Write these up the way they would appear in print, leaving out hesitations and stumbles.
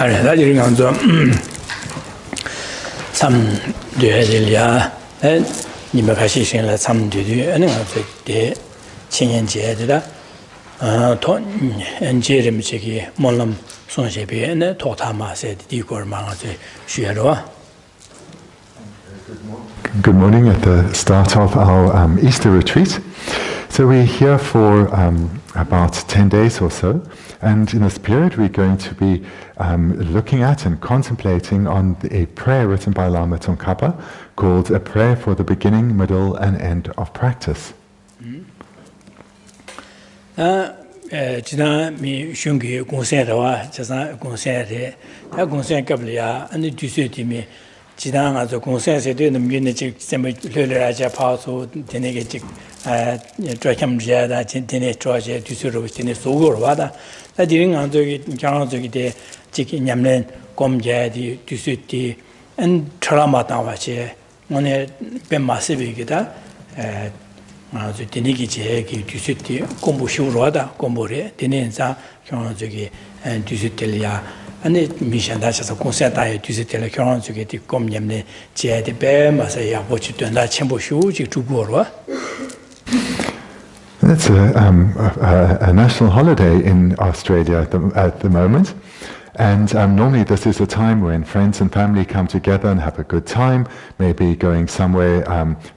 나중에 가서 참 되려야 님을 같이 생활 참 되려 하는 게 친연제들아 돈 엔제름 저기 몰람 손셰비에 도타마세 디고르망아서 쉬어로. Good morning at the start of our Easter retreat. So we're here for about 10 days or so, and in this period we're going to be looking at and contemplating on a prayer written by Lama Tsongkhapa called A Prayer for the Beginning, Middle and End of Practice. 지난 미 슝기 공세라와 자산 공세에 다 공세 갑리야 아니 뒤수팀이 지난 아주 공세에서 되는 민의 즉 셈을 흘러라자 파서 되네게 즉 저참지야다 진텐에 저제 뒤수로 진에 소고로 와다 나디링 안저기 장안저기 대 즉 냠는 검제디 뒤수티 안 트라마다 와체 오늘 뱀마스비기다 아주 되네게 제기 뒤수티 공부 쉬우로 와다 공부래 되네자 장안저기 뒤수텔이야 아니 미션다셔서 공세다에 뒤세텔에 결혼주게 뒷검냠네 제한테 배마서 야보치 된다 첨부쇼 지 주고로. That's a national holiday in Australia at the moment, and normally this is a time when friends and family come together and have a good time, maybe going somewhere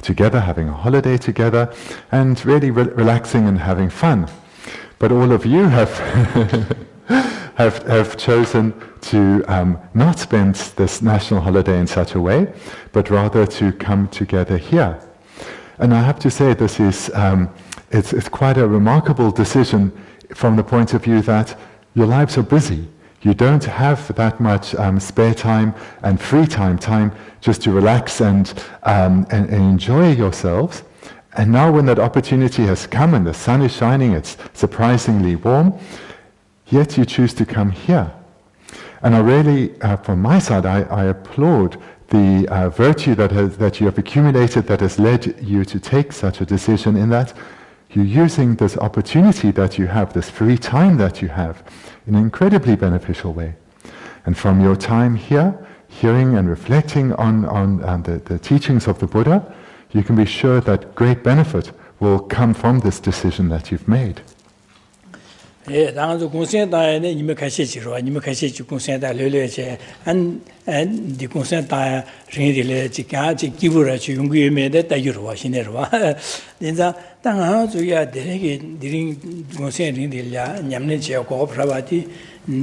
together, having a holiday together, and really relaxing and having fun. But all of you have chosen to not spend this national holiday in such a way, but rather to come together here. And I have to say this is it's quite a remarkable decision from the point of view that your lives are busy. You don't have that much spare time and free time just to relax and enjoy yourselves. And now when that opportunity has come and the sun is shining, it's surprisingly warm, yet you choose to come here. And I really, from my side, I applaud the virtue that you have accumulated that has led you to take such a decision, in that you're using this opportunity that you have, this free time that you have, in an incredibly beneficial way. And from your time here, hearing and reflecting on the teachings of the Buddha, you can be sure that great benefit will come from this decision that you've made. 예, 당도 공센다에는 이미 가시지로 이미 가시지 공센다 려려제 안디 공센다 링디레 지가 지 기부라 지 용구에메데 따유로 와시네로 와 인자 당하 주야 되게 디링 공센 링디랴 냠네 제고 프라바티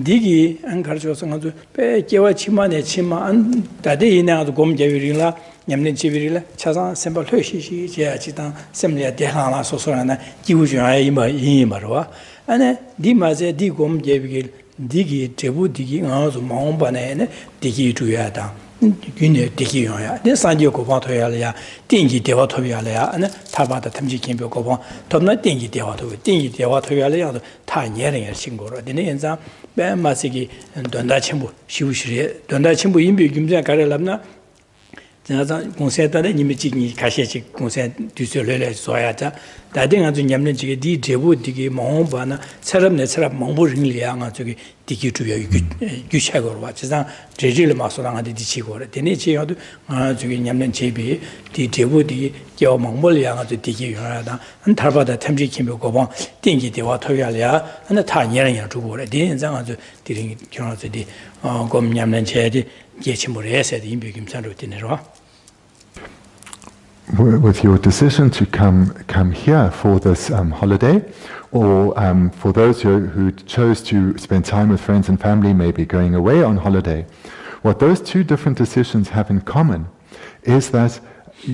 디기 안 가르쳐서 가지고 배 개와 치마네 치마 안 다데 이나도 곰제비리라 냠네 제비리라 차상 셈벌 hö시시 제아지당 셈리아 대하나 소소라나 기부주야 이마로 아니 디마제 디곰 제비길 디기 제부 디기 아주 마음반에네 디기 주야다 균에 디기요야 내 산지고 고바토야야 띵기 대화토야야 아니 타바다 탐지 캠표 고바 덤나 띵기 대화토야야도 타 예능의 신고로 되는 현상 매마시기 돈다 첨부 시우시리 돈다 첨부 인비 김자 가려랍나 자자 공세다에 님이 지기 가시지 공세 뒤설레래 소야자 다딩 아주 냠는 지게 디 제부 디기 몽바나 사람 내 사람 몽부링리야가 저기 디기 주여 유샤고로 와지상 제질 마소랑한테 디치고래 되네 지여도 아 저기 냠는 제비 디 제부 디 겨 몽벌이야가 저 디기 요하다 한 달바다 탐지 김고 고방 띵기 대화 토야랴 하나 다 예능이 주고래 되는 아주 디링 결혼서디 곰 냠는 제디 예치모레에서 인비 김산로 되네로. With your decision to come here for this holiday, or for those who chose to spend time with friends and family, maybe going away on holiday, what those two different decisions have in common is that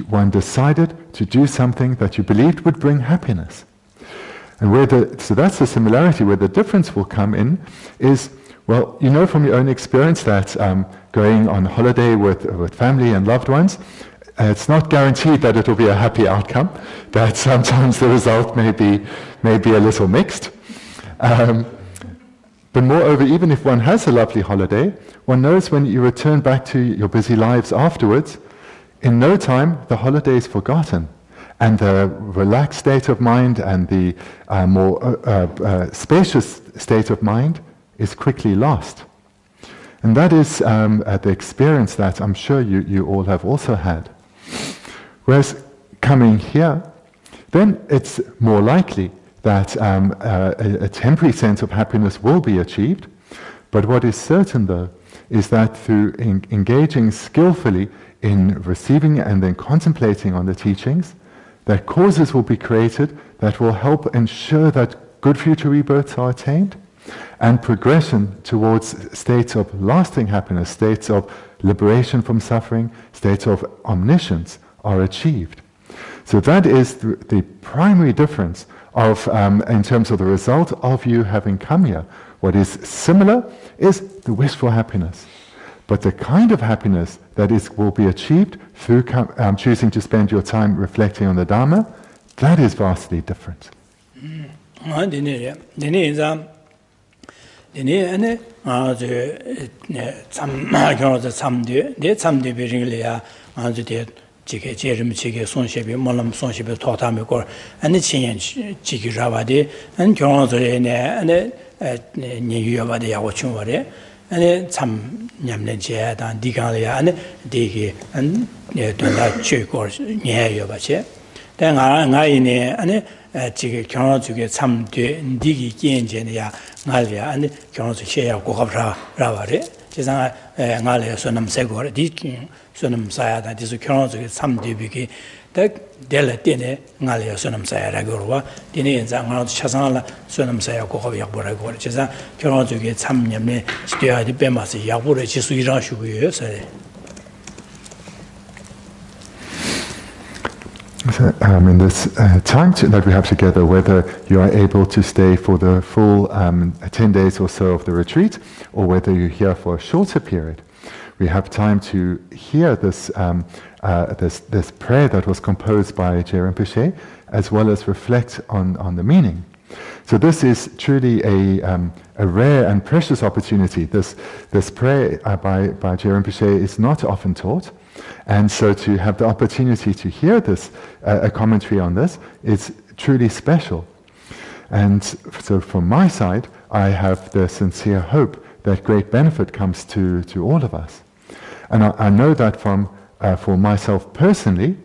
one decided to do something that you believed would bring happiness. And so that's the similarity. Where the difference will come in is, well, you know from your own experience that going on holiday with family and loved ones, it's not guaranteed that it will be a happy outcome, that sometimes the result may be a little mixed. But moreover, even if one has a lovely holiday, one knows when you return back to your busy lives afterwards, in no time the holiday is forgotten, and the relaxed state of mind and the more spacious state of mind is quickly lost. And that is the experience that I'm sure you all have also had. Whereas coming here, then it's more likely that a temporary sense of happiness will be achieved. But what is certain, though, is that through engaging skillfully in receiving and then contemplating on the teachings, that causes will be created that will help ensure that good future rebirths are attained, and progression towards states of lasting happiness, states of liberation from suffering, states of omniscience are achieved. So that is the primary difference of, in terms of the result of you having come here. What is similar is the wish for happiness. But the kind of happiness that will be achieved through choosing to spend your time reflecting on the Dharma, that is vastly different. 지게 제름 지게 손셰비 몰람 손셰비 토타미 걸 아니 친연 지기 라바데 안 경어서에네 아니 니유여바데 야고충 거래 아니 참 냠내제다 디강이야 아니 디게 안 돈다 최고 녀여바체 내가이네 아니 지게 경어주게 참 디기 견제냐 말이야 아니 경어서 셰야 고갑라 라바래 제상 나래서 남세고 디 sonam sayada disu kyonzo samdibiki da dela tene ngale sonam sayara gorwa tene enza ngalo chasangala sonam saya ko ko yakbora gor chesa kyonzo ge samnyamne stiya di bemasi yakbora jisu ira shugoyo sare. So, in this time that we have together, whether you are able to stay for the full 10 days or so of the retreat, or whether you're here for a shorter period, we have time to hear this this prayer that was composed by Geshe Rinpoche, as well as reflect on the meaning. So this is truly a rare and precious opportunity. This prayer by Geshe Rinpoche is not often taught, and so to have the opportunity to hear this, a commentary on this, is truly special. And so from my side, I have the sincere hope that great benefit comes to all of us. And I know that for myself personally,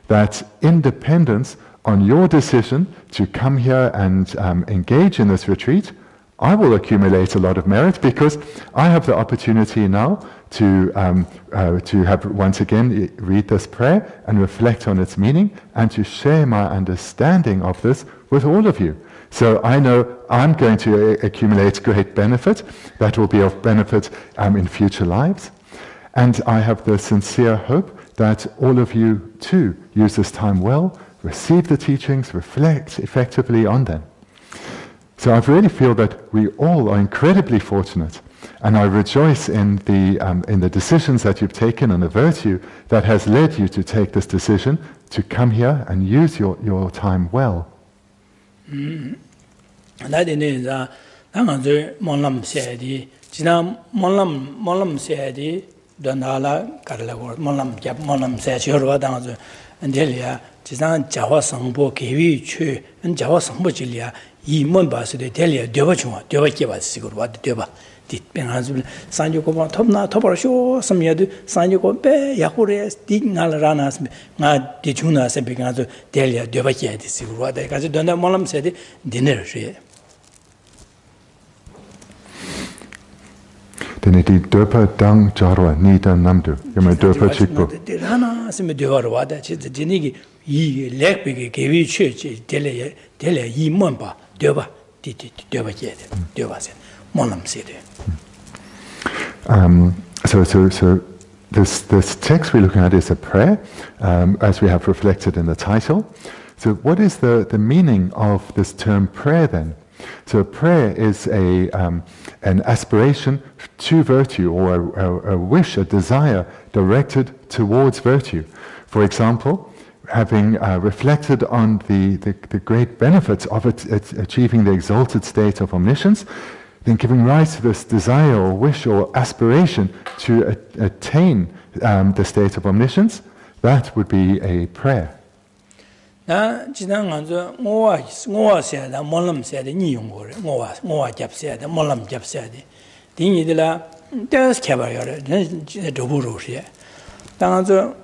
that independence on your decision to come here and engage in this retreat, I will accumulate a lot of merit because I have the opportunity now to have once again read this prayer and reflect on its meaning and to share my understanding of this with all of you. So I know I'm going to accumulate great benefit that will be of benefit in future lives. And I have the sincere hope that all of you too use this time well, receive the teachings, reflect effectively on them. So I really feel that we all are incredibly fortunate, and I rejoice in the decisions that you've taken and the virtue that has led you to take this decision to come here and use your time well. Donala Karlagor, Molam Jap, Molam Sachurva Danzo, and Delia, Tisan Java Sambo, Kiwi, Chu, and Java Sambo Chilia, Yi Monbas, the Delia, Devachua, Devakiva, Sigur, what Deva did Benazul, Sanjoko, Topna, Toparasho, some Yadu, Sanjoko, Yakures, Dignal Ranas, Mad Dichunas, and Begazo, Delia, Devakia, Sigur, what I got done. Molam said dinner. Deneti dopa dang jarwa ni dan namdu. Yama dopa chikpo. Rana sime dewarwa da chi dinigi yi lekbege gewi che dele yi monba doba di doba yede doba se monam sede. So this text we're looking at is a prayer, as we have reflected in the title. So what is the meaning of this term prayer then? So a prayer is an aspiration to virtue, or a wish, a desire directed towards virtue. For example, having reflected on the great benefits of achieving the exalted state of omniscience, then giving rise to this desire or wish or aspiration to attain the state of omniscience, that would be a prayer. 나 지난 간저 ngowa 세다 몰람 세다 니용고래 ngowa 잡세다 몰람 잡세다 딩이들라 there's cabaret, Doburu. Tanzo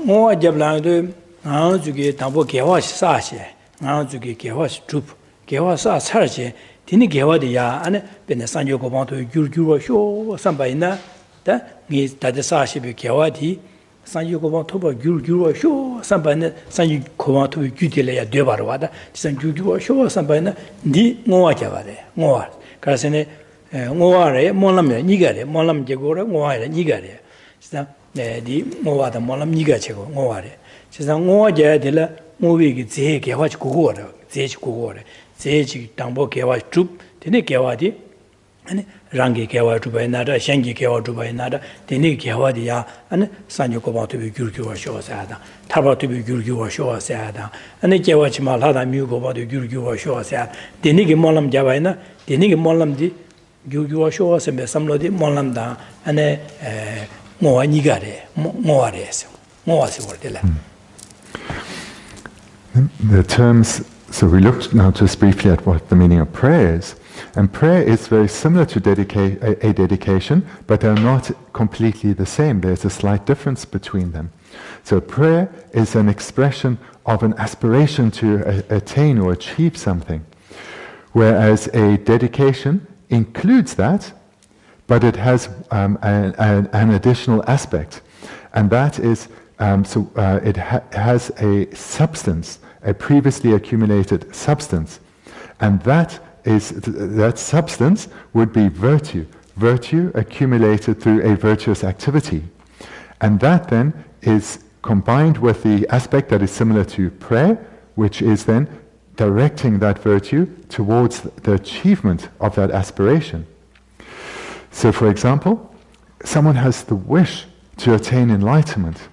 more Jablando, now to get Tambo Gawash Sashi, now to get Gawash troop, Gawas Sarge, Tini Gawadia, and Benesanjo go on to Guru show, somebody that means that the Sashi be Gawadi, Sanju go on to Guru show, somebody Sanju go on to Jutile Debarwada, Sanju show, somebody di Moa Javade, Moa, Carsene, Moare, Molam Nigare, Molam Jagora, Moa Nigare. Di Moa the Molam Nigacho, Moare. She's a Moa Jadilla, movie Zeke, watch Kugora, Zech Kugore, Zech Tambo Kawa troop, Tene Kawadi, and Rangi Kawa to by another, Shangi Kawa to by another, Tene Kawadia, and Sanjoko to be Gurgu show Sada, Taba to be Gurgu show Sada, and the Kawach Malada Mugo to Gurgu show Sad, the Nigi Molam Javana, the Nigi Molam di Gurgu show us and Samlodi Molam da, and a Moa Nigare, Moares, Moas were the terms, so we looked now just briefly at what the meaning of prayer is. And prayer is very similar to a dedication, but they're not completely the same. There's a slight difference between them. So prayer is an expression of an aspiration to attain or achieve something, whereas a dedication includes that, but it has an additional aspect, and that is it has a substance, a previously accumulated substance, and that substance would be virtue accumulated through a virtuous activity, and that then is combined with the aspect that is similar to prayer, which is then directing that virtue towards the achievement of that aspiration. So, for example, someone has the wish to attain enlightenment.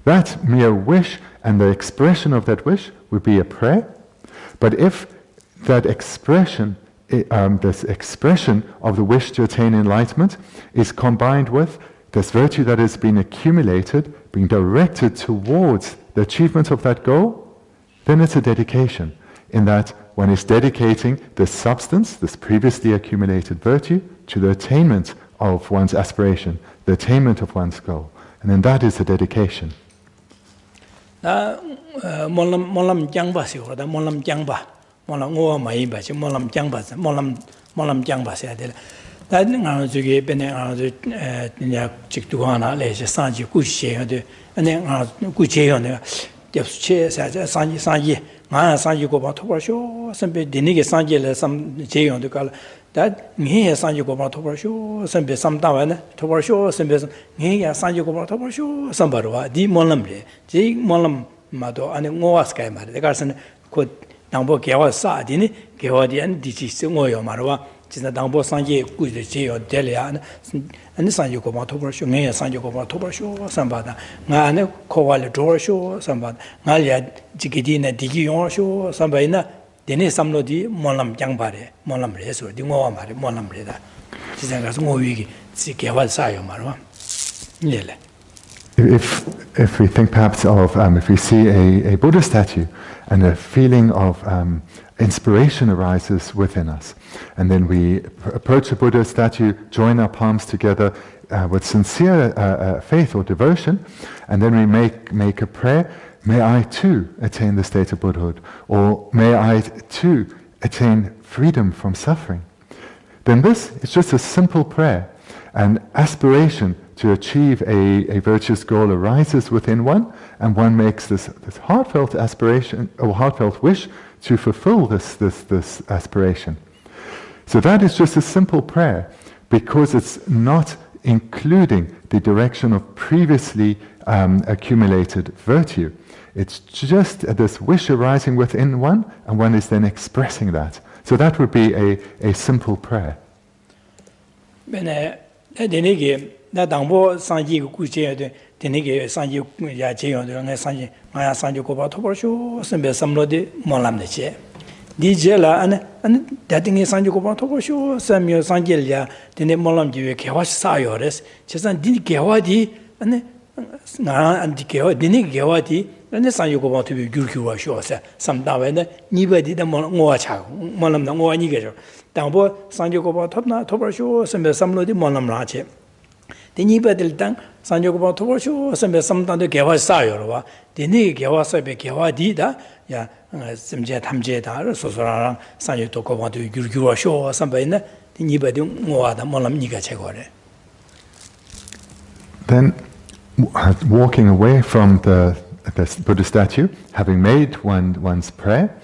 That mere wish and the expression of that wish would be a prayer. But if that expression, this expression of the wish to attain enlightenment is combined with this virtue that has been accumulated, being directed towards the achievement of that goal, then it's a dedication, in that one is dedicating this substance, this previously accumulated virtue, to the attainment of one's aspiration, the attainment of one's goal. And then that is a dedication. Molam Jangba, Molam Jangba, Molam Maiba, Molam Jangba, Molam Jangba said that I'm to get Benin Chictuana, Sanji Gucci, and then Gucci on the chairs at Sanji, Sanji go about to show, some Bendigo Sanji, some Jay on the color. That me as Sanji go about to show, some down to show, some me as Sanji go about to show, somebody, the Molambre, J. Molam Mado, and Moa Sky Mad. The garson could Nambo Gawa Sardini, Gawadian, Dici Moyo Marwa, Tina Dambo Sanji, good J or Delia, and the Sanji go about to show, me as Sanji go about to show, somebody, Nana, Koala door show, somebody, Nalia, Jigidina, Digion show, somebody. Dene samlodi molam jangbare molam reso di ngowa mare molam reda sisanga ngowi si gewal sayo marwa nele. If we think perhaps of if we see a Buddha statue and a feeling of inspiration arises within us, and then we approach a Buddha statue, join our palms together with sincere faith or devotion, and then we make a prayer. May I too attain the state of Buddhahood, or may I too attain freedom from suffering. Then this is just a simple prayer. An aspiration to achieve a virtuous goal arises within one, and one makes this heartfelt aspiration or heartfelt wish to fulfill this aspiration. So that is just a simple prayer, because it's not including the direction of previously accumulated virtue. It's just this wish arising within one, and one is then expressing that. So that would be a simple prayer. anti Gewa, Dini Gewati, and the San Yokoban to be Gurku shows, some Davana, Nibadi the Moacha, Monam Noa Niger. Downboard San Yokoban Topna, Toper some Lodi Monam Rache. The Nibadil Tang, San Yokoban Toper some time the Gewa Sayorova, the Ni Gewa Sabe Gewa Dida, ya, some jet hamjeta, Sosara, San Yokoban to Gurku show or somebody, the Nibadi Moa, the Monam Niga Chegore. Then, walking away from the Buddha statue, having made one's prayer,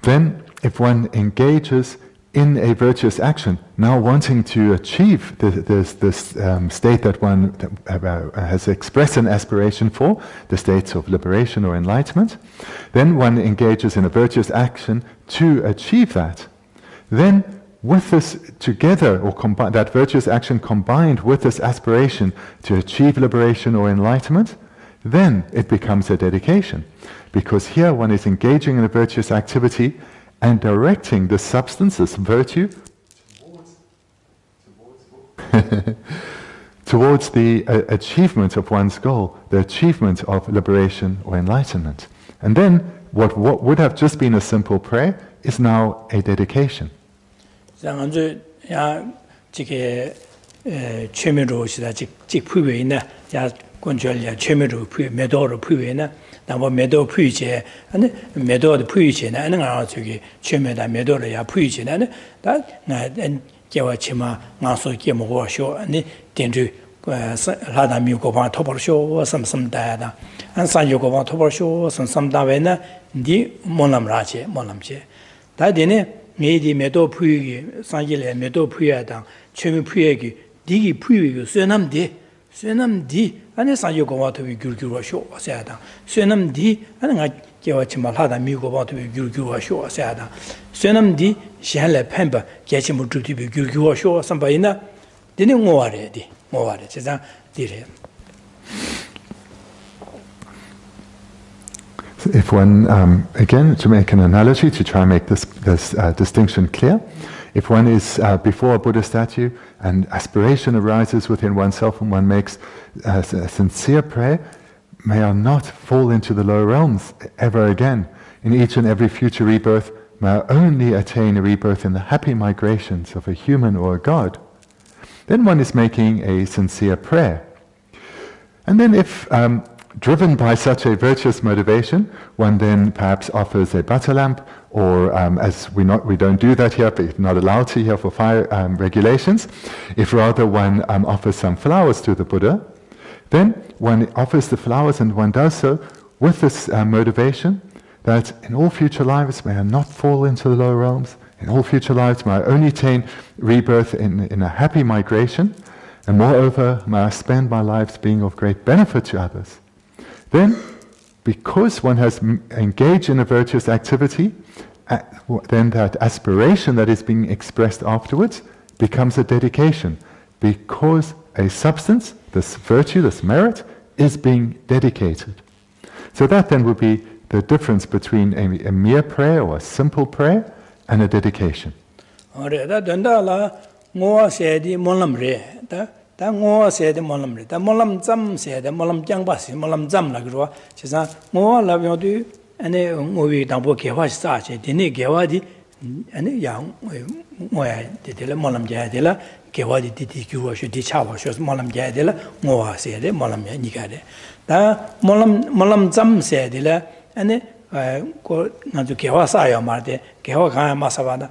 then if one engages in a virtuous action, now wanting to achieve this state that one has expressed an aspiration for, the states of liberation or enlightenment, then one engages in a virtuous action to achieve that. Then with this together, or that virtuous action combined with this aspiration to achieve liberation or enlightenment, then it becomes a dedication. Because here one is engaging in a virtuous activity and directing the substance, this virtue, towards the achievement of one's goal, the achievement of liberation or enlightenment. And then what would have just been a simple prayer is now a dedication. Zanganzu ya jike chemiru shida jik puwe na ya control ya chemiru puwe medo puwe na namo medo puwe che ane medo puwe che na ane nga zuki chemeda medo ya puwe che na da na jewa chima ngaso ke mo sho ane denju lada mi ko ba topor sho sam da da an san yo ko ba topor sho sam da we na ndi monam ra che monam che da dene 메디 메도 푸이기 산길에 메도 푸야당 최미 푸이기 디기 푸이기 쇠남디 안에 산요고 와토비 규규로 쇼 와세다 쇠남디 안에 개와치 말하다 미고 와토비 규규로 쇼 와세다 쇠남디 샬레 펜바 개치 무주티비 규규로 쇼 삼바이나 디네 모와레디 제자 디레. If one, again, to make an analogy, to try and make this distinction clear, if one is before a Buddha statue and aspiration arises within oneself and one makes a sincere prayer, may I not fall into the lower realms ever again. In each and every future rebirth, may I only attain a rebirth in the happy migrations of a human or a god. Then one is making a sincere prayer. And then if driven by such a virtuous motivation, one then perhaps offers a butter lamp, or as we don't do that here, but not allowed to here for fire regulations. If rather one offers some flowers to the Buddha, then one offers the flowers and one does so with this motivation that in all future lives may I not fall into the lower realms, in all future lives may I only attain rebirth in a happy migration, and moreover may I spend my lives being of great benefit to others. Then, because one has engaged in a virtuous activity, then that aspiration that is being expressed afterwards becomes a dedication, because a substance, this virtue, this merit, is being dedicated. So that then would be the difference between a mere prayer or a simple prayer and a dedication. 다 ngōwa sēde mōlam rē, 다 mōlam tsam sēde, mōlam jāngba sē, mōlam tsam lā kruwa, chē sā ngōwa lā biong tū, anē ngōwi dāngbō kēwā shī sā chē, tēne kēwā di, anē yā ngōya tētē lā, mōlam jāyā tē lā, kēwā di tī kyūwa shū, tī chāwa shū, mōlam jāyā tē lā, ngōwa sēde, mōlam jā nīkā rē. 다 mōlam tsam sēde lā, anē ngā 개화 쌓여 말때 개화 가야 마사바다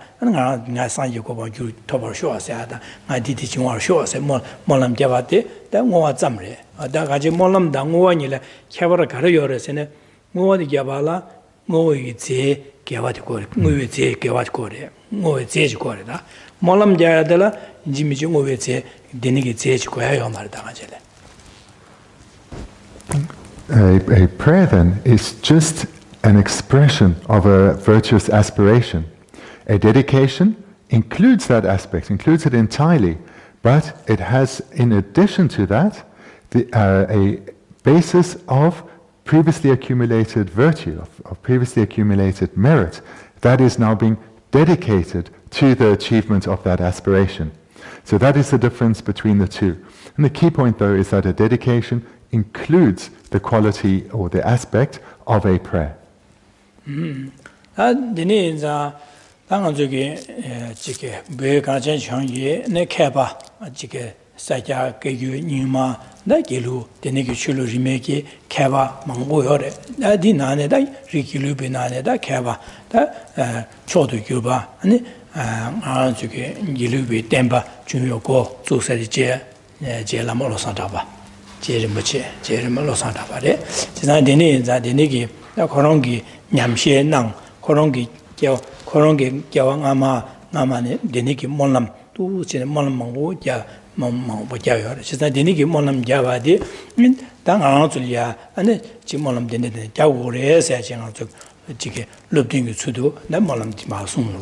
나 산지 고번 주 토벌 쇼하세다 나 디디 중앙 쇼하세 몰람 잡았대 다 뭐와 잠래 다 가지 몰람 당고원이래 개발을 가려요래서네 뭐어디 개발라 뭐이 제 개화도 거래 뭐이 제 개화도 거래 뭐이 제지 거래다 몰람 잡야들라 지미지 뭐이 제 되는게 제지 거야요 말다 가지래. A prayer then is just an expression of a virtuous aspiration. A dedication includes that aspect, includes it entirely, but it has, in addition to that, a basis of previously accumulated virtue, of previously accumulated merit, that is now being dedicated to the achievement of that aspiration. So that is the difference between the two. And the key point, though, is that a dedication includes the quality or the aspect of a prayer. Saja Gayu Nima, Nagilu, the Negachulu remake, Kava, Mangoyore, Dinane, Rikilu Binane, Kava, Choto Cuba, and Gilubi, Demba, Junioko, Susari Jelamolo Santaba, Jerimuche, Jerimolo Santaba, Dini, Zadinigi, Korongi, Nyamshe Nang, Korongi, Korongi, Gawangama, Namane, Deniki Molam, two Molam Mango, Mom Bojayo, she's not Deniki Molam Javadi, Tang Antulia, and Chimolam Denit, Jawore, Saching out to Chike, Lupting to do, that Molam Timasum,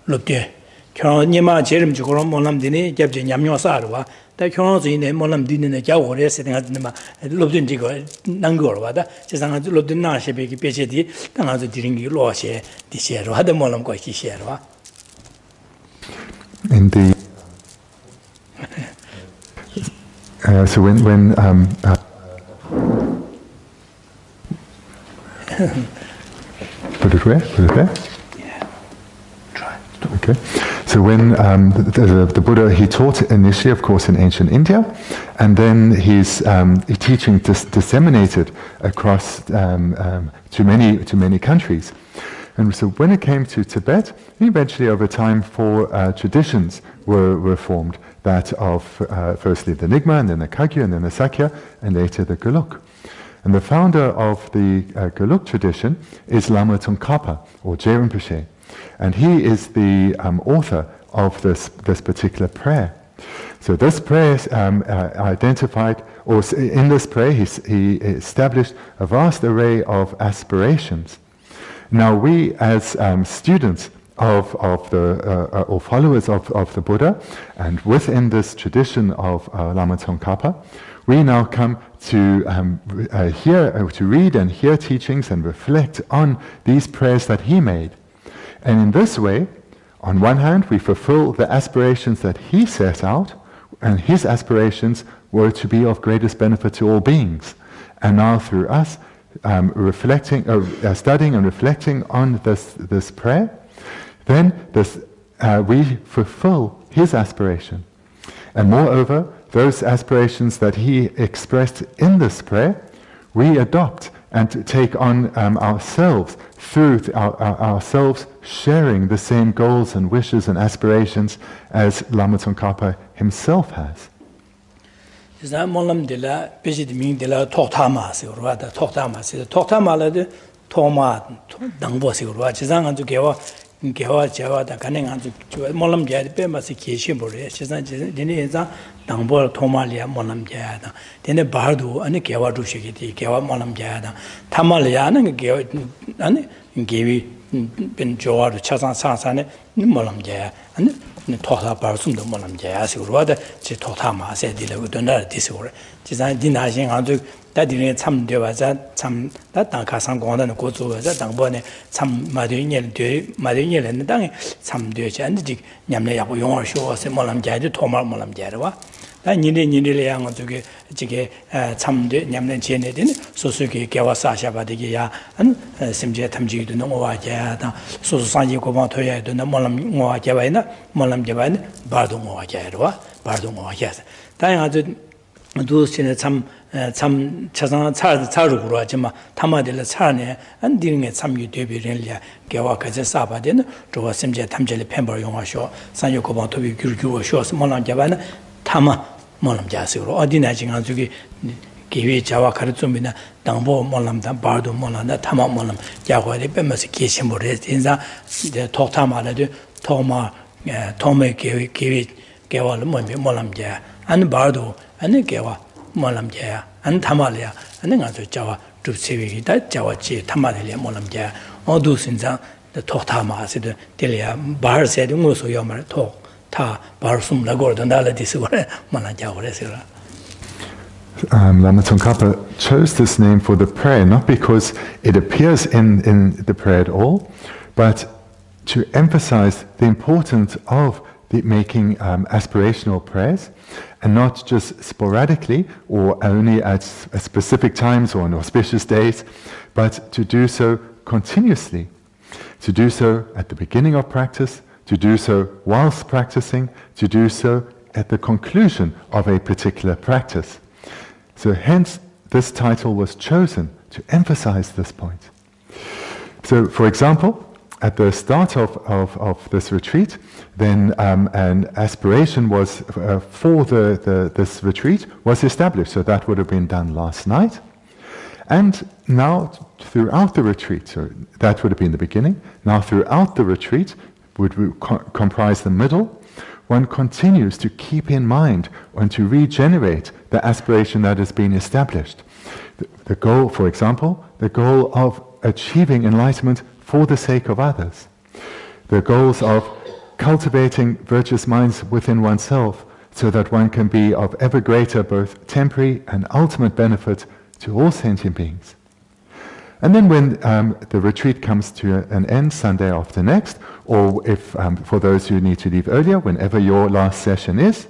Lupte. Nima, Jerem Jukoram Molam Dini, Jabjin Yamio Sarwa, that Koron's in a Molam Din in the Jawore, sitting at Nima, Lupin Tigo, Nangorwada, she's not to Lupin Nashi, Pecheti, Tanga to Diringi Loshe, this year, had the Molam Koiki Sherwa. Indeed. So when put it where? Put it there? Yeah. Try. Okay. So when the Buddha, he taught initially, of course, in ancient India, and then his teaching disseminated across to many countries. And so when it came to Tibet, eventually over time 4 traditions were formed. That of firstly the Nyingma, and then the Kagyu, and then the Sakya, and later the Geluk. And the founder of the Geluk tradition is Lama Tsongkhapa, or Rinpoche. And he is the author of this particular prayer. So this prayer identified, or in this prayer he established a vast array of aspirations. Now we as students of the or followers of the Buddha, and within this tradition of Lama Tsongkhapa, we now come to to read and hear teachings and reflect on these prayers that he made. And in this way, on one hand, we fulfill the aspirations that he set out, and his aspirations were to be of greatest benefit to all beings. And now through us studying and reflecting on this prayer, then we fulfill his aspiration. And moreover, those aspirations that he expressed in this prayer, we adopt and take on ourselves through ourselves sharing the same goals and wishes and aspirations as Lama Tsongkhapa himself has. Molam de la Bijit Ming de la Totama, Silvada, Totama, Totama, the Toma, Dangbo Silva, Chizang to Gewa Java, the Canning to Molam Jad, Bemasiki Shimbore, Chizan, Deniza, Dangbo, Tomalia, Molam Jada, then the Bardu, and the Gewa Dushiki, Gewa Molam Jada, Tamalian, and Gavi, Ben Joa, Chazan Sansane, Molam Jaya, and Tota Barsum, the Molam Jaya, Silvada, Totama, said the Donor Disor. Chizan Dinashing unto that didn't some devas, some that Dankasan Gonda and Gozu, that Dangbone, some Madinian and Dang, some Dutch and the Yamlea Yon show us a Molam Jaya, Toma Molam Java. That nearly young to get some Yamlan Chenet in Susuki, Kawasasha Badigia, and Simja Tamji to Noaja, so Sanji Komotoya to the Molam Moajavana, Molam Javan, Bardum Moajava, Bardum Moajas. Dying do some Chazan Tsarugurajima, Tama de la Sarne, and dealing at some Utebiria, Gawaka Saba, then to a Simja Tamjeli Pember Yongasho, San Yokoban to be Guru shows Molam Javana. Tama Molam Jasuro, or Dinajing on to give Java Karatsumina, Dambo Molam, Bardo Molam, Tama Molam, Java, the Bemasication Bores, in the Totama, Toma, Tome, Gawa, Molam Jaya, and Bardo, and the Gawa, Molam Jaya, and Tamalia, and then to Java to Civi, that Java Chi, Tamalia, Molam Jaya, all those in the Totama, said Delia, Bar said, also Yamar talk. Lama Tsongkhapa chose this name for the prayer not because it appears in the prayer at all, but to emphasize the importance of making aspirational prayers, and not just sporadically or only at specific times or on auspicious days, but to do so continuously, to do so at the beginning of practice, to do so whilst practicing, to do so at the conclusion of a particular practice. So hence this title was chosen to emphasize this point. So for example, at the start of this retreat, then an aspiration was for this retreat was established. So that would have been done last night. And now throughout the retreat, so that would have been the beginning, now throughout the retreat would comprise the middle, one continues to keep in mind and to regenerate the aspiration that has been established. The goal, for example, the goal of achieving enlightenment for the sake of others. The goals of cultivating virtuous minds within oneself so that one can be of ever greater both temporary and ultimate benefit to all sentient beings. And then when the retreat comes to an end Sunday after next, or if for those who need to leave earlier, whenever your last session is,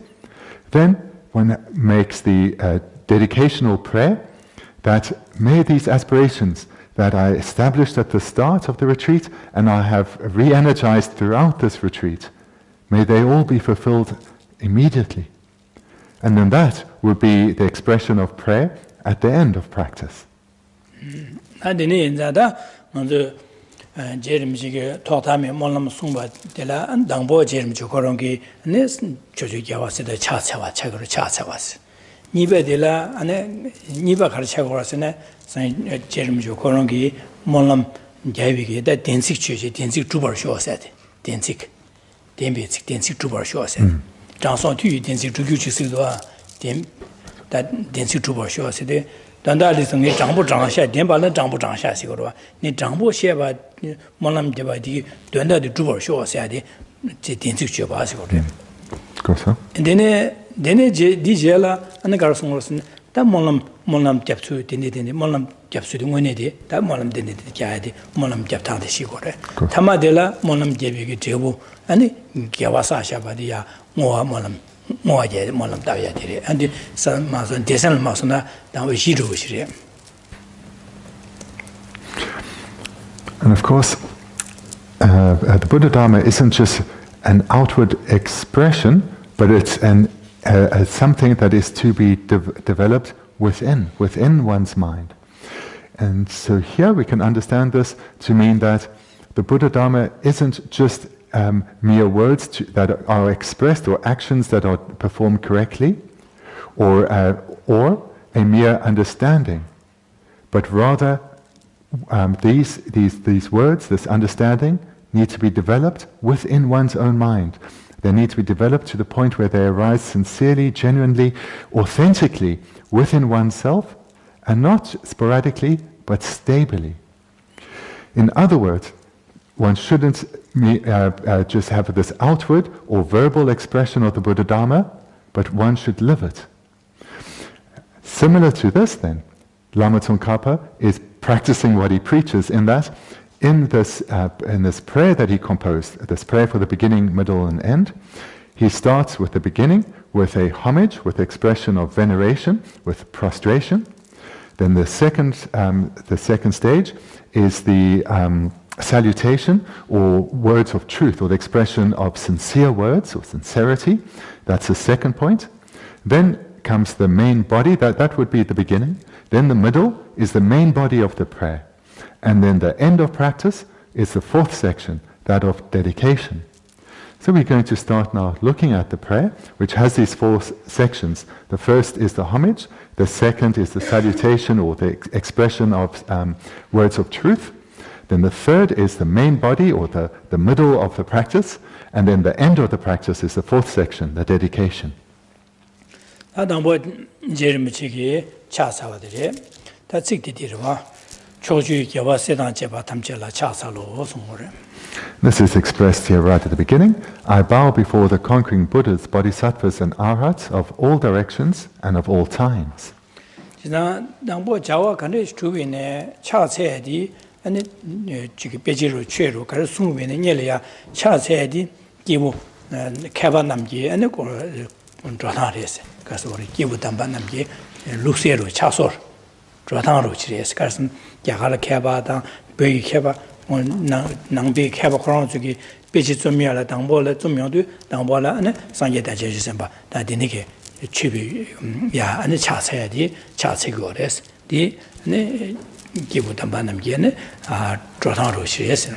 then one makes the dedicational prayer that may these aspirations that I established at the start of the retreat and I have re-energized throughout this retreat, may they all be fulfilled immediately. And then that will be the expression of prayer at the end of practice. 니베딜라 안에 니바 가르쳐 걸었으네 제름조 그런기 몰람 개비게 다 댄식 주제 댄식 주벌 쇼세데 댄식 댄비식 댄식 주벌 쇼세 장선 뒤 댄식 주규 주스도 댄다 댄식 주벌 쇼세데 단다리성의 장부 장샤 댄발은 장부 장샤시거로 니 장부 셰바 몰람 제바디 된다디 주벌 쇼세데 제 댄식 줘바시거로 그렇죠. 데네 디젤라 안에 가르송으로선 다 몰람 잡수 데네 몰람 잡수도 원에디 다 몰람 데네 자야디 몰람 잡타데 시고래 타마델라 몰람 제비기 제부 아니 개와사샤바디야 모아 모아제 몰람 다야디리 안디 산마선 대산 마선나 당we 시루시리. And of course the Buddha Dharma isn't just an outward expression, but it's something that is to be developed within one's mind. And so here we can understand this to mean that the Buddha Dharma isn't just mere words that are expressed or actions that are performed correctly, or a mere understanding, but rather these words, this understanding, need to be developed within one's own mind. They need to be developed to the point where they arise sincerely, genuinely, authentically within oneself, and not sporadically, but stably. In other words, one shouldn't just have this outward or verbal expression of the Buddha Dharma, but one should live it. Similar to this then, Lama Tsongkhapa is practicing what he preaches in that in this prayer that he composed, this prayer for the beginning, middle, and end, he starts with the beginning, with a homage, with expression of veneration, with prostration. Then the second stage is the salutation, or words of truth, or the expression of sincere words, or sincerity. That's the second point. Then comes the main body, that would be the beginning. Then the middle is the main body of the prayer. And then the end of practice is the fourth section, that of dedication. So we're going to start now looking at the prayer, which has these four sections. The first is the homage, the second is the salutation or the expression of words of truth. Then the third is the main body or the middle of the practice, and then the end of the practice is the fourth section, the dedication. This is expressed here right at the beginning. I bow before the conquering Buddhas, Bodhisattvas and Arhats of all directions and of all times. Khaba namji ane ko drotang resi. Kasi ori kibu tamba namji lukseru chasor drotang ro chiresi. Kasi gyagala khaba dang, begi khaba, nangbi khaba korang zuki pechi tsumya la dangbo la tsumya du, dangbo la ane sanje da jeju senpa. Da dini ke chibi ya ane chasaya di chasaya go resi. Di ane kibu tamba namji ane drotang ro chiresi.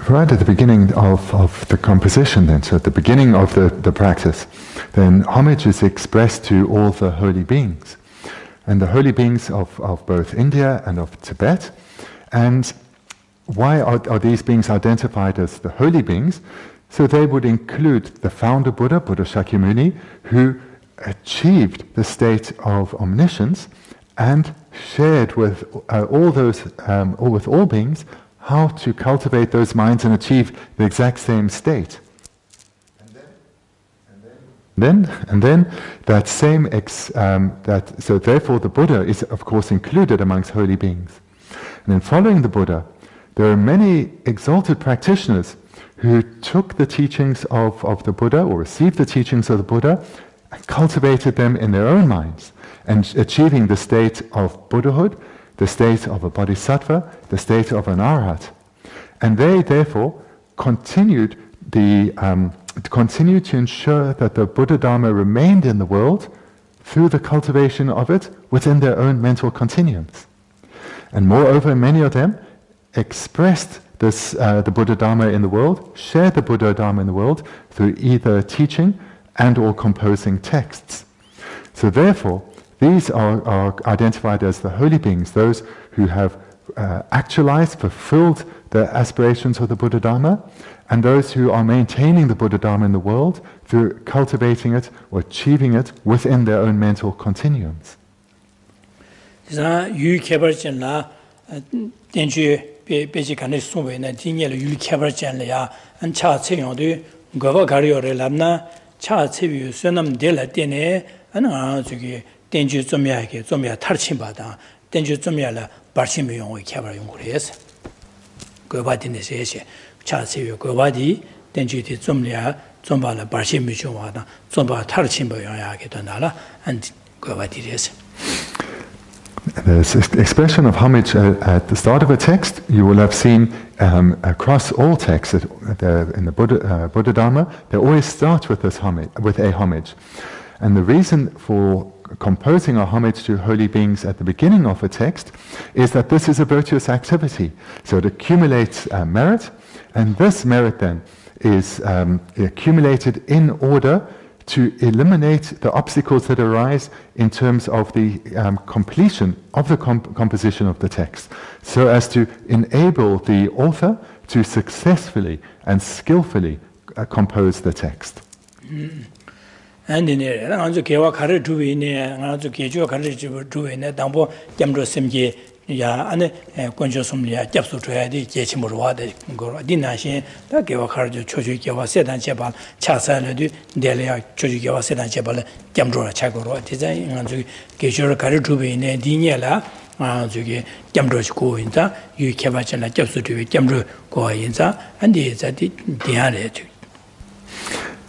Right at the beginning of the composition then, so at the beginning of the practice, then homage is expressed to all the holy beings. And the holy beings of both India and of Tibet. And why are these beings identified as the holy beings? So they would include the founder Buddha, Buddha Shakyamuni, who achieved the state of omniscience and shared with all beings how to cultivate those minds and achieve the exact same state. And then that same so therefore the Buddha is of course included amongst holy beings. And in following the Buddha, there are many exalted practitioners who took the teachings of the Buddha or received the teachings of the Buddha and cultivated them in their own minds, and achieving the state of Buddhahood, the state of a bodhisattva, the state of an arhat. And they therefore continued to ensure that the Buddha Dharma remained in the world through the cultivation of it within their own mental continuums. And moreover, many of them expressed the Buddha Dharma in the world, shared the Buddha Dharma in the world through either teaching and or composing texts. So therefore, these are identified as the holy beings, those who have actualized, fulfilled the aspirations of the Buddha Dharma, and those who are maintaining the Buddha Dharma in the world through cultivating it or achieving it within their own mental continuums. Tenju zomya tarchimba dang, tenju zomya la barchimba yongwe kyabar yongkore yasa. Goba dine se yase, cha tseyo goba di, tenju di zomba la barchimba yongwa dang, zomba tarchimba yongya ke donala, and goba di yase. The expression of homage at the start of a text, you will have seen across all texts in the Buddha Dharma, they always start with a homage. And the reason for composing a homage to holy beings at the beginning of a text is that this is a virtuous activity. So it accumulates merit, and this merit then is accumulated in order to eliminate the obstacles that arise in terms of the completion of the composition of the text, so as to enable the author to successfully and skillfully compose the text. And in it, I'm to give a carriage to in there, to give you a carriage to in a dambo, Jamdo Simje, Ya, and Conjosumlia, Japsu to Adi, Jechimurwa, Dinashi, that gave a carriage to Chojikiwa, Set and Chapal, Chasa, Delia, Chojikiwa, Set and Chapal, Jamdora Chagoro, design, and to give you a carriage to be in a Diniela, to get Jamdro's go in that, you Kavachana, Japsu to Jamdro go in that, and the Diane.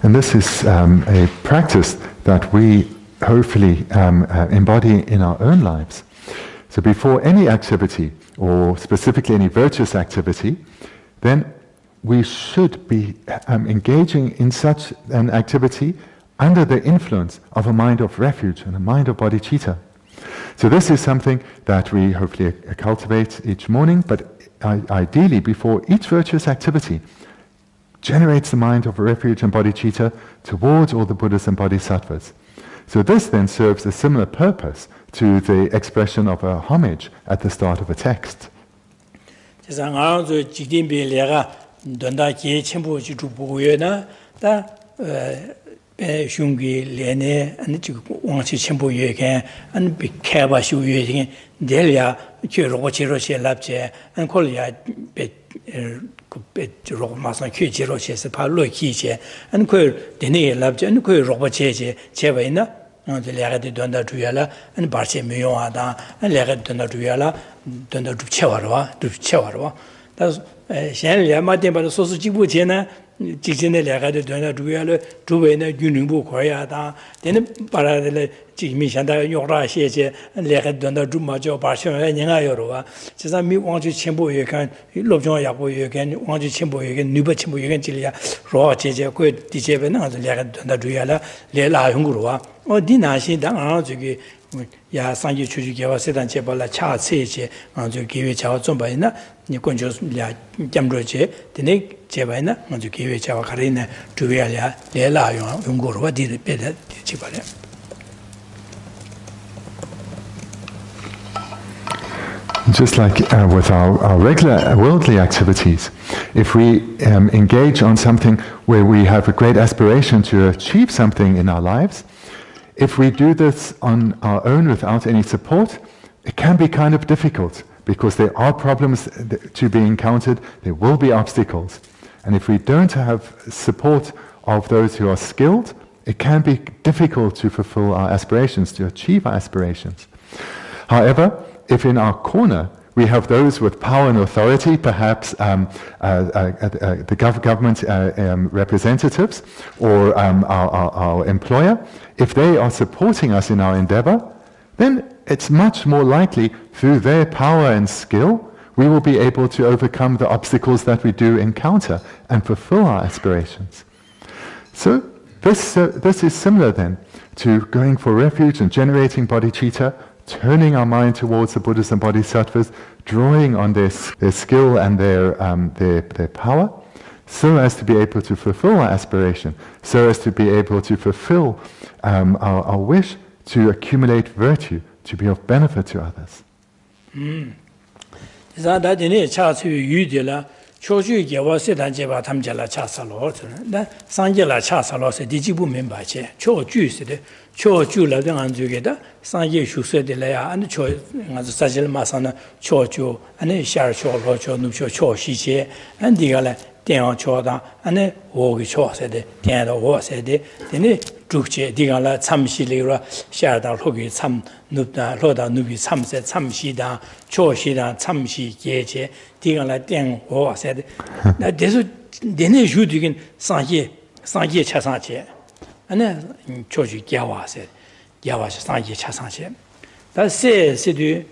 And this is a practice that we hopefully embody in our own lives. So before any activity, or specifically any virtuous activity, then we should be engaging in such an activity under the influence of a mind of refuge and a mind of bodhicitta. So this is something that we hopefully cultivate each morning, but ideally before each virtuous activity, generates the mind of refuge and bodhicitta towards all the Buddhas and Bodhisattvas. So this then serves a similar purpose to the expression of a homage at the start of a text. Masan Kujiro says, Palo Kiche, and Quir, Dene Labja, and Quir Robache, Chevena, and the Lerade Dunda Duella, and Barche Mioada, and Lerade Dunda Duella, Dunda Chewarwa, to Chewarwa. That's 先嘛点把说是几部钱呢？之前的两个的对那主要的周围呢军人部块呀，当等的把那的这面现在用那些些两个对那主嘛叫把小人啊有了啊，就算没往去前部也看，老乡也不也看，往去前部也看，女不前部也看这里啊，说姐过的这边那是两个对那主要的来拉用过了啊，我的那些当然这个。呀，上级出去给我适当接包了，恰切些，就给我叫我准备呢。你关键是呀，讲着些，等你接完呢，我就给我叫我看的呢，主要呀，来拉用过了，我的别的接包了。Just like with our regular worldly activities, if we engage on something where we have a great aspiration to achieve something in our lives, if we do this on our own without any support, it can be kind of difficult because there are problems to be encountered, there will be obstacles. And if we don't have support of those who are skilled, it can be difficult to fulfill our aspirations, to achieve our aspirations. However, if in our corner we have those with power and authority, perhaps the government representatives or our employer, if they are supporting us in our endeavor, then it's much more likely through their power and skill we will be able to overcome the obstacles that we do encounter and fulfill our aspirations. So this is similar then to going for refuge and generating bodhicitta, turning our mind towards the Buddhas and Bodhisattvas, drawing on their skill and their power, so as to be able to fulfill our aspiration, so as to be able to fulfill our wish to accumulate virtue, to be of benefit to others. 确实给我虽然把他们家来恰萨罗子，那上街来恰萨罗是第几不明白些，确据是的，确据了的按这个的上街宿舍的来呀，按确按是实际了马上呢，确就按那下确罗确弄确确细些，按这个呢电话确当，按那我给确是的，电到我是的，等你逐渐这个了参西里了，下到后给参弄到落到那边参些参西的，确西的参西节节。这个来电话噻的，那这是人家有这个商业吃上去，那确实讲话噻，讲话是商业吃上去，但是对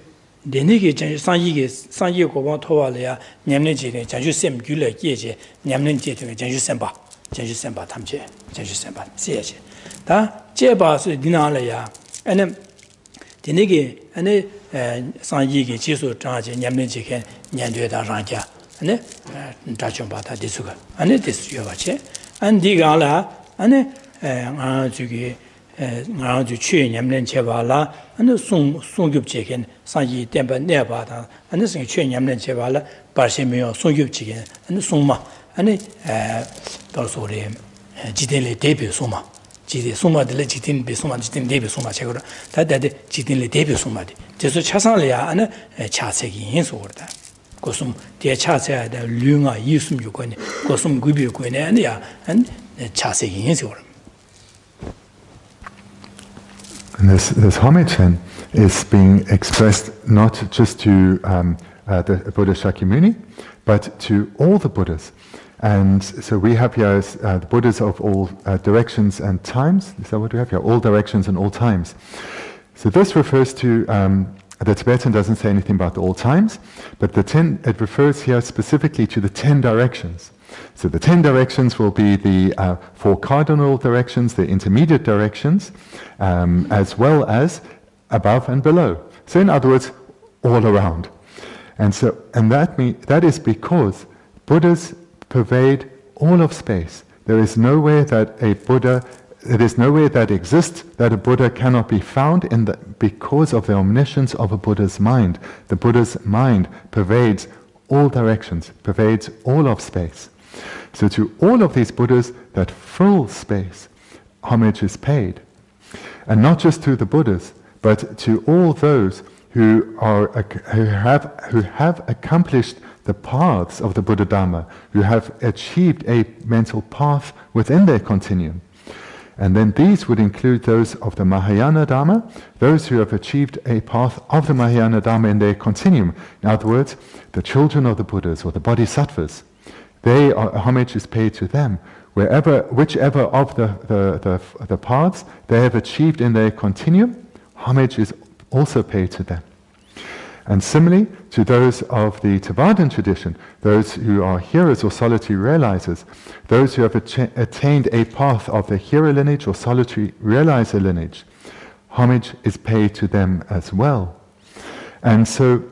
人家个讲商业国王托完了呀，年龄这个讲究三句来解决，年龄这个讲究三把他们去，讲究三把谢谢，但这把是领导了呀，那。的那个上一个技术长期年龄这个年对的上家，这就把它的这个，这是要钱，这个了，这个就去年龄去吧了，送给这个上一点半2把的，是去年龄去吧了，80没有送给这个，送嘛，到时候的几天来代表送嘛。几送嘛的了，几天别送嘛，几天代表送嘛，结果了，他带的几天来代表送嘛的，就是吃上了呀，恰菜个因素的，各种的恰菜的量啊，因素有关的，各种规标关的呀，恰菜个因素了。And this homage then is being expressed not just to the Buddha Shakyamuni, but to all the Buddhas. And so we have here the Buddhas of all directions and times. Is that what we have here? All directions and all times. So this refers to, the Tibetan doesn't say anything about the all times, but it refers here specifically to the 10 directions. So the 10 directions will be the 4 cardinal directions, the intermediate directions, as well as above and below. So in other words, all around. And that is because Buddhas pervade all of space. There is nowhere that exists that a Buddha cannot be found because of the omniscience of a Buddha's mind. The Buddha's mind pervades all directions, pervades all of space. So to all of these Buddhas, that full space, homage is paid. And not just to the Buddhas, but to all those who have accomplished the paths of the Buddha Dhamma, who have achieved a mental path within their continuum. And then these would include those of the Mahayana Dharma, those who have achieved a path of the Mahayana Dharma in their continuum. In other words, the children of the Buddhas or the Bodhisattvas. Homage is paid to them. Whichever of the paths they have achieved in their continuum, homage is also paid to them. And similarly to those of the Tibetan tradition, those who are hearers or solitary realizers, those who have attained a path of the hero lineage or solitary realizer lineage, homage is paid to them as well. And so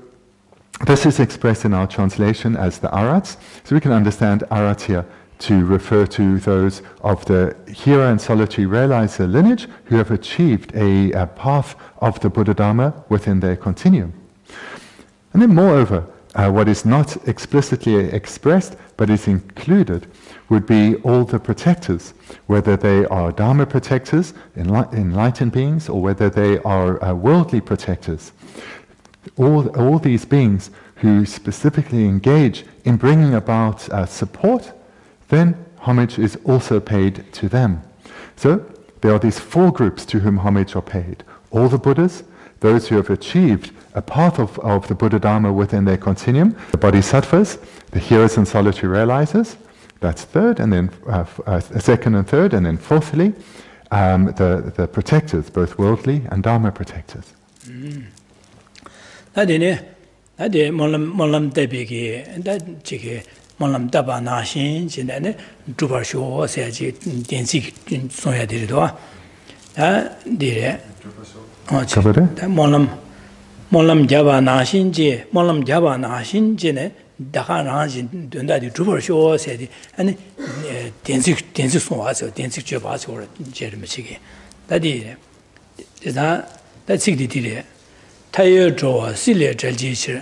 this is expressed in our translation as the arhats. So we can understand arhat here to refer to those of the hero and solitary realizer lineage who have achieved a path of the Buddha Dharma within their continuum. And then moreover, what is not explicitly expressed but is included would be all the protectors, whether they are Dharma protectors, enlightened beings, or whether they are worldly protectors. All these beings who specifically engage in bringing about support, then homage is also paid to them. So there are these four groups to whom homage are paid. All the Buddhas, those who have achieved a path of the Buddha Dharma within their continuum, the Bodhisattvas, the heroes and solitary realizers, that's third, and then second and third, and then fourthly, the protectors, both worldly and Dharma protectors. Molam daba nashin jinane drubar sho se ji densi soya dirido dire molam jaba nashin jine daka nashin dunda di drubar sho se di ani densi soya so densi jeba so jerme chige da dire da chigdi dire tayo jo sile jelji chi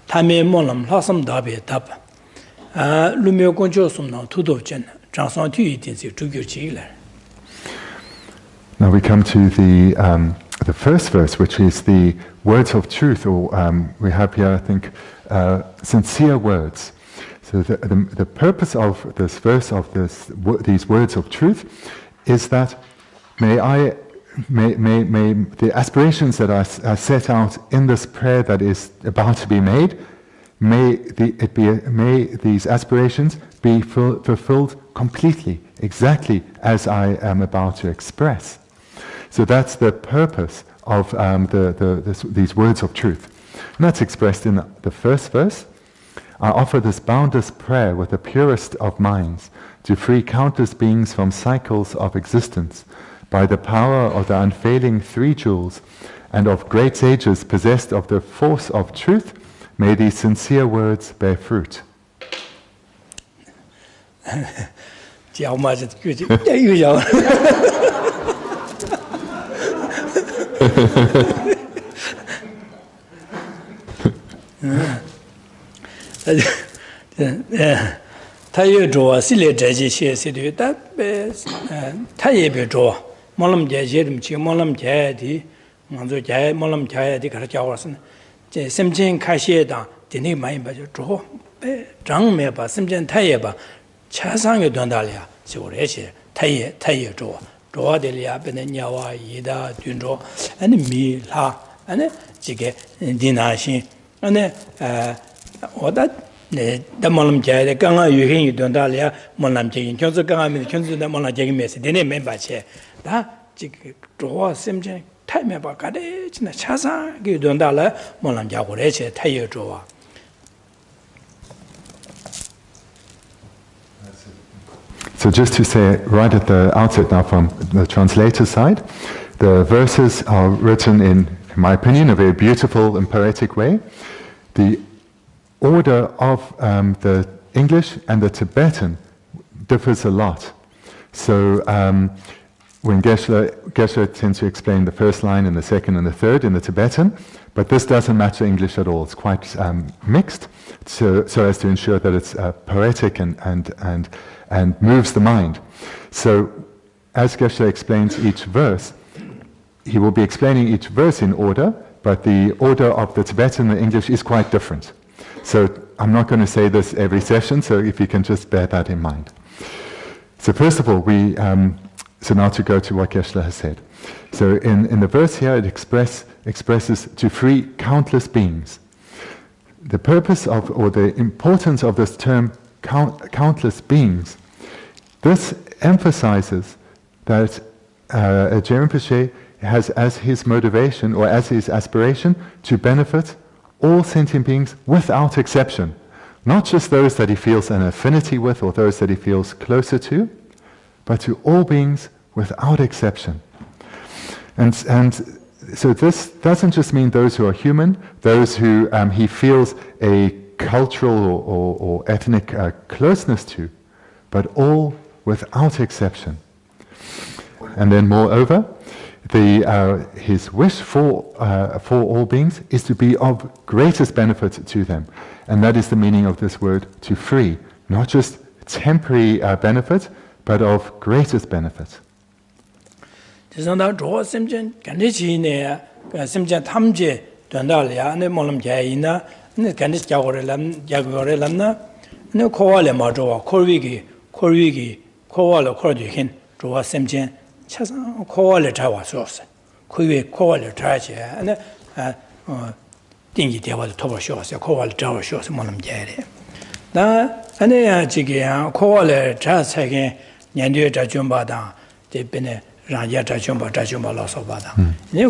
tame molam lasam dabe dab Now we come to the first verse, which is the words of truth, or we have here, I think, sincere words. So the purpose of this verse, of these words of truth, is that may the aspirations that are set out in this prayer that is about to be made, may these aspirations be fulfilled completely, exactly as I am about to express. So that's the purpose of these words of truth. And that's expressed in the first verse. I offer this boundless prayer with the purest of minds to free countless beings from cycles of existence by the power of the unfailing three jewels and of great sages possessed of the force of truth. May these sincere words bear fruit. Simchen Kashe da, Dini Mayba, Joe, Zhang Meba, Simchen Tayeba, Chasang Dondalia, Sure, Taye Joe, Joa delia, Benyawa, Ida, Dunjo, and me, La, and Jige, Dinashin, and what that the Molam Jay, the Ganga, you Dondalia, Molam Jay, Johnson Ganga, Johnson, the Mola Jay Messi, Dini Membache, that Jig Joa Simchen. So just to say right at the outset now from the translator side, the verses are written in my opinion, a very beautiful and poetic way. The order of the English and the Tibetan differs a lot. So when Geshe tends to explain the first line and the second and the third in the Tibetan, but this doesn't match English at all. It's quite mixed, so as to ensure that it's poetic and moves the mind. So as Geshe explains each verse, he will be explaining each verse in order, but the order of the Tibetan and the English is quite different. So I'm not going to say this every session, so if you can just bear that in mind. So first of all, So now to go to what Geshe has said. So in the verse here, it expresses to free countless beings. The purpose of, or the importance of this term, countless beings, this emphasizes that Geshe Rinpoche has as his motivation, or as his aspiration, to benefit all sentient beings without exception. Not just those that he feels an affinity with, or those that he feels closer to, but to all beings without exception. And so this doesn't just mean those who are human, those who he feels a cultural or ethnic closeness to, but all without exception. And then moreover, his wish for all beings is to be of greatest benefit to them. And that is the meaning of this word, to free. Not just temporary benefit, but of greatest benefit. 차상 코월에 잡아서서 그게 코월에 잡아지 ane 띵기 대화도 토버쇼서 코월에 잡아서서 뭐는 게래 나 안에야 지게야 코월에 잡사게 년도에 잡좀바다 대변에 라야 잡좀바라서 바다 네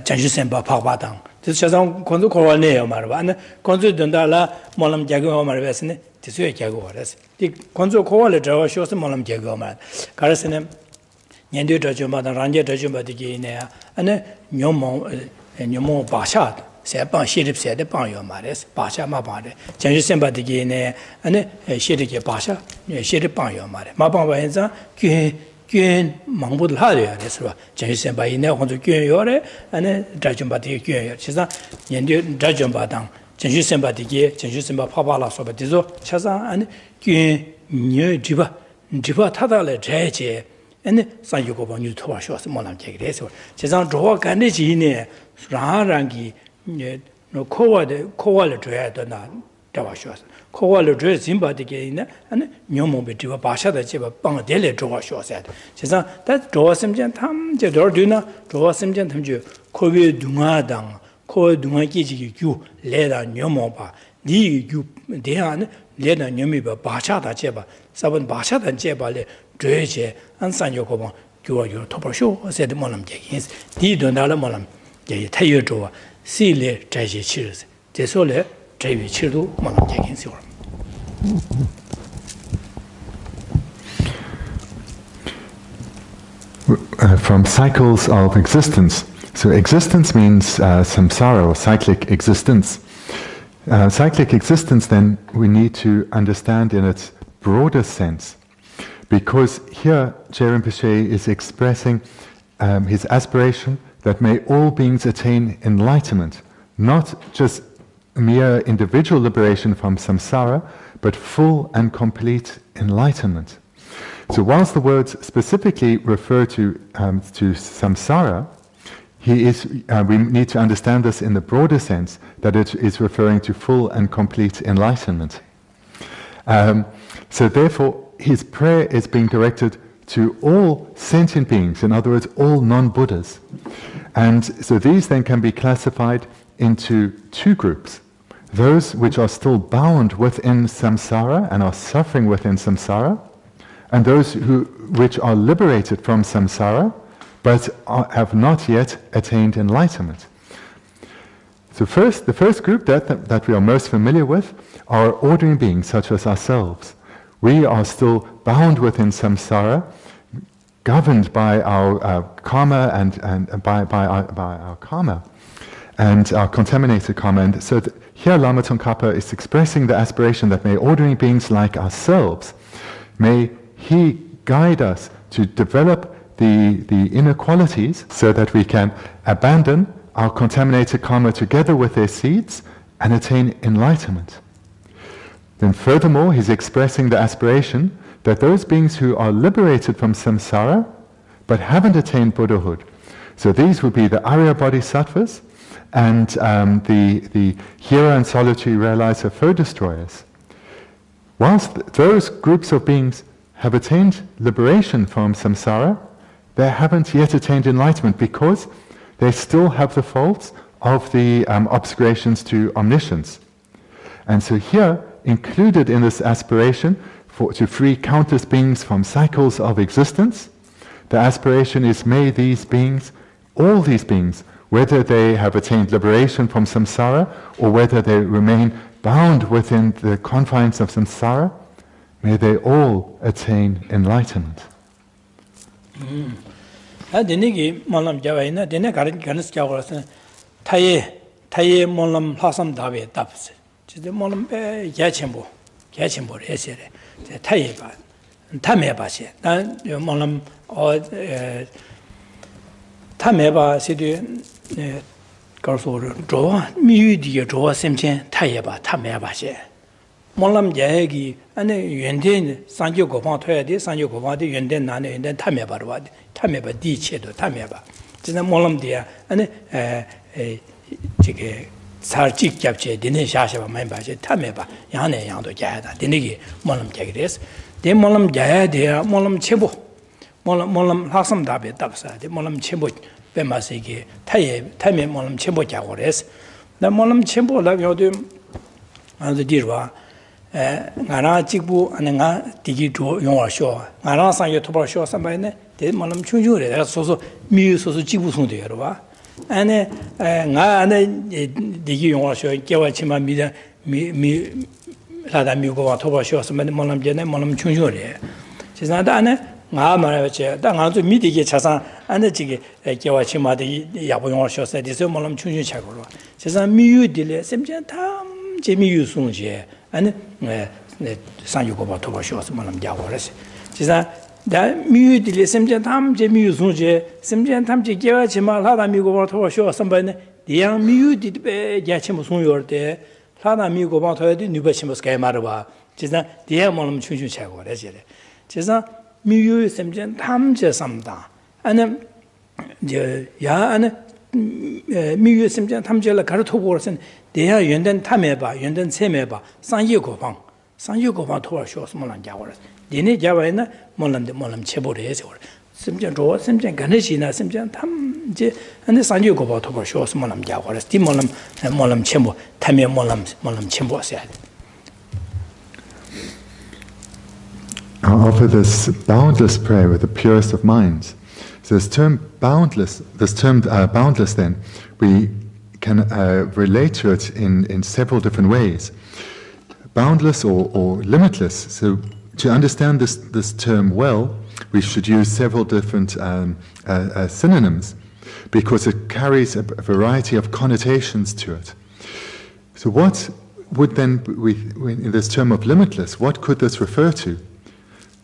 전주선바 파바당 그래서 차상 건조 코월네요 말봐 안 건조 된다라 뭐는 개고 말베스네 뒤에 개고 그래서 이 건조 코월에 잡아서서 뭐는 개고 말 가르스는 년도 저주마다 란제 저주마디기네 안에 녀모 바샤 세방 시립세데 방요 말레스 바샤마 바데 전주선바디기네 안에 시립게 바샤 시립 방요 말레 마방바엔자 균 망부들 하려야 돼서 전주선바이네 혼자 균요래 안에 저주마디 균요 지사 년도 저주마당 전주선바디기 전주선바 파발라서 버디서 차상 안에 균녀 지바 타달래 제제 ane sanjuko ba nyu thowa shos molam chegre so chesang rowa kande ji ne rangi no kowa le joya da na tawa shos kowa le joya zimba de ge ne ane nyomo be diwa ba sha da je ba bang de le jowa shos ya chesang da rowa simjan tham je dor du na rowa simjan tham ju kowe dunga dang kowe dunga ki ji gyu le da nyomo ba ni gyu de an le da nyomi ba sha da je ba sabon ba sha da je ba le Dorje and Sanjokoban, you are your top show, said Molam Jackins. Did on Molam, Jay Tayojoa, Sile, Jaji Cheers, the Sole, Javi Chiru, Molam Jackins. From cycles of existence. So existence means samsara, or cyclic existence. Cyclic existence, then, we need to understand in its broader sense. Because here, Geshe Rinpoche is expressing his aspiration that may all beings attain enlightenment, not just mere individual liberation from samsara, but full and complete enlightenment. So whilst the words specifically refer to samsara, we need to understand this in the broader sense, that it is referring to full and complete enlightenment. So therefore, his prayer is being directed to all sentient beings, in other words, all non-Buddhas. And so these then can be classified into two groups. Those which are still bound within samsara and are suffering within samsara, and those which are liberated from samsara, but have not yet attained enlightenment. So the first group that we are most familiar with are ordinary beings such as ourselves. We are still bound within samsara, governed by our karma and by our karma and our contaminated karma. And so here Lama Tsongkhapa is expressing the aspiration that may ordinary beings like ourselves, may he guide us to develop the inner qualities so that we can abandon our contaminated karma together with their seeds and attain enlightenment. Then furthermore, he's expressing the aspiration that those beings who are liberated from samsara but haven't attained Buddhahood, so these would be the Arya Bodhisattvas and the hero and solitary realizer foe destroyers. Whilst those groups of beings have attained liberation from samsara, they haven't yet attained enlightenment because they still have the faults of the obscurations to omniscience. And so here, included in this aspiration to free countless beings from cycles of existence, the aspiration is may these beings, all these beings, whether they have attained liberation from samsara or whether they remain bound within the confines of samsara, may they all attain enlightenment. 타예 몰람 하삼 답에 답세. 진짜 몰람 야침보 레세레. 타예 봐. 탐해 봐시. 난 몰람 탐해 봐 시디 거소를 줘 미유디에 줘 셈첸 타예 봐 탐해 봐시. 몰람 야기 안에 연된 산교 고방 토야디 산교 고방디 연된 나네 연된 탐해 봐로 봐. 탐해 봐 디체도 탐해 봐. 진짜 몰람디야 안에 지게 살직 잡체 되는 샤샤바 많이 봐지 탐해봐 양내 양도 자야다 되는게 몰람 자기래서 대 몰람 자야 돼야 몰람 체보 몰람 학습 답에 답사 대 몰람 체보 배마세게 타에 몰람 체보 자고래서 나 몰람 체보라 요도 아주 뒤로 나라 직부 안가 디기도 용어쇼 나라 상여 토바쇼 삼바네 대 몰람 충충래 소소 미유소소 직부 송되어 봐 안에 나는 디기 용어쇼 개와치만 미다 미 라다 미고와 토바쇼서 몰람 전에 몰람 충충래 지나다 안에 나 말하지 당한도 미디게 차상 안에 지게 개와치마디 야보 용어쇼서 디서 몰람 충충 차고로 지상 미유딜에 셈전 탐 재미유 송제 안에 산유고바 토바쇼서 몰람 자고래서 지상 다 미유딜에 셈전 탐 재미유 송제 셈전 탐지 개와치마 라다 미고바 토바쇼서 선반에 디양 미유딜에 야치모 송요때 라다 미고바 토야디 누바치모스 개마르바 지상 디양 몰람 충충 차고래서 지상 미유 셈전 탐제 삼다 안에 야 안에 미유 셈전 탐제를 가르쳐보고선 대야 연된 탐해봐 연된 셈해봐 상예고방 토와쇼스 몰란 자고라 니네 자와이나 몰란데 몰람 체보래서 셈전 조 셈전 가네시나 셈전 탐제 안에 상예고방 토와쇼스 몰람 자고라 디 몰람 체보 탐해 몰람 체보셔야 I'll offer this boundless prayer with the purest of minds. So this term boundless, then, we can relate to it in several different ways. Boundless or limitless. So to understand this term well, we should use several different synonyms because it carries a variety of connotations to it. So what would then, in this term of limitless, what could this refer to?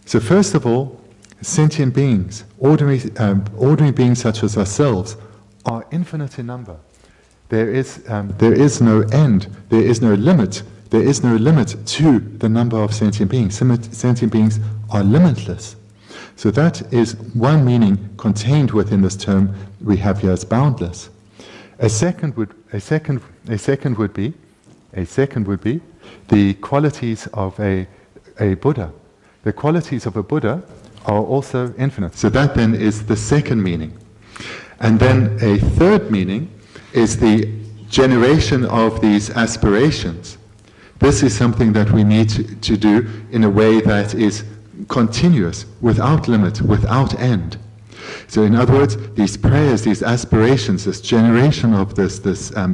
So first of all, sentient beings, ordinary beings such as ourselves, are infinite in number. There is no end, there is no limit to the number of sentient beings. Sentient beings are limitless. So that is one meaning contained within this term we have here as boundless. A second would be the qualities of a Buddha. The qualities of a Buddha are also infinite. So that then is the second meaning. And then a third meaning is the generation of these aspirations. This is something that we need to do in a way that is continuous, without limit, without end. So in other words, these prayers, these aspirations, this generation of this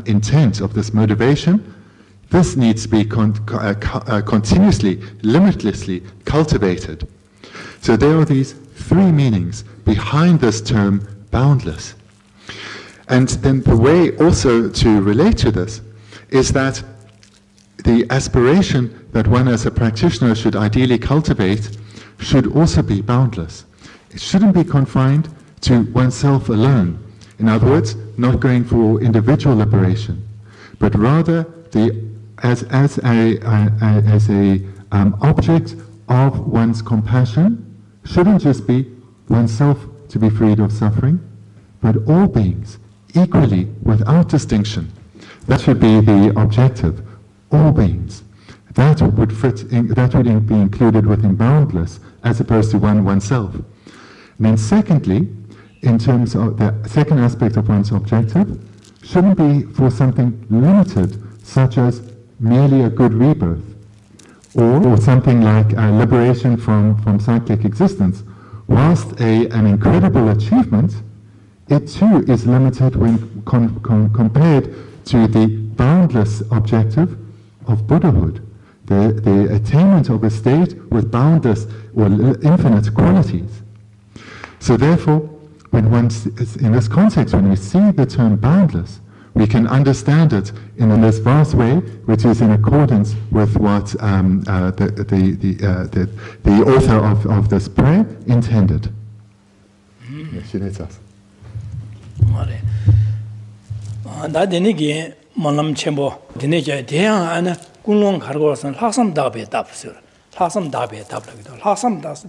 intent, of this motivation, this needs to be continuously, limitlessly cultivated. So there are these three meanings behind this term boundless. And then the way also to relate to this is that the aspiration that one as a practitioner should ideally cultivate should also be boundless. It shouldn't be confined to oneself alone. In other words, not going for individual liberation, but rather as a object of one's compassion shouldn't just be oneself to be freed of suffering, but all beings equally without distinction. That should be the objective. All beings. That would be included within boundless as opposed to oneself. And then secondly, in terms of the second aspect of one's objective, shouldn't be for something limited, such as merely a good rebirth, or something like liberation from cyclic existence. Whilst an incredible achievement, it too is limited when compared to the boundless objective of Buddhahood, the attainment of a state with boundless or infinite qualities. So therefore, when in this context, when we see the term boundless, we can understand it in this vast way, which is in accordance with what the author of this prayer intended. Malam Chembo, Dineja, Deang, and Kunlong Cargos, and Hassam Dabe Dabsur, Hassam Dabe Dabla, Hassam Das,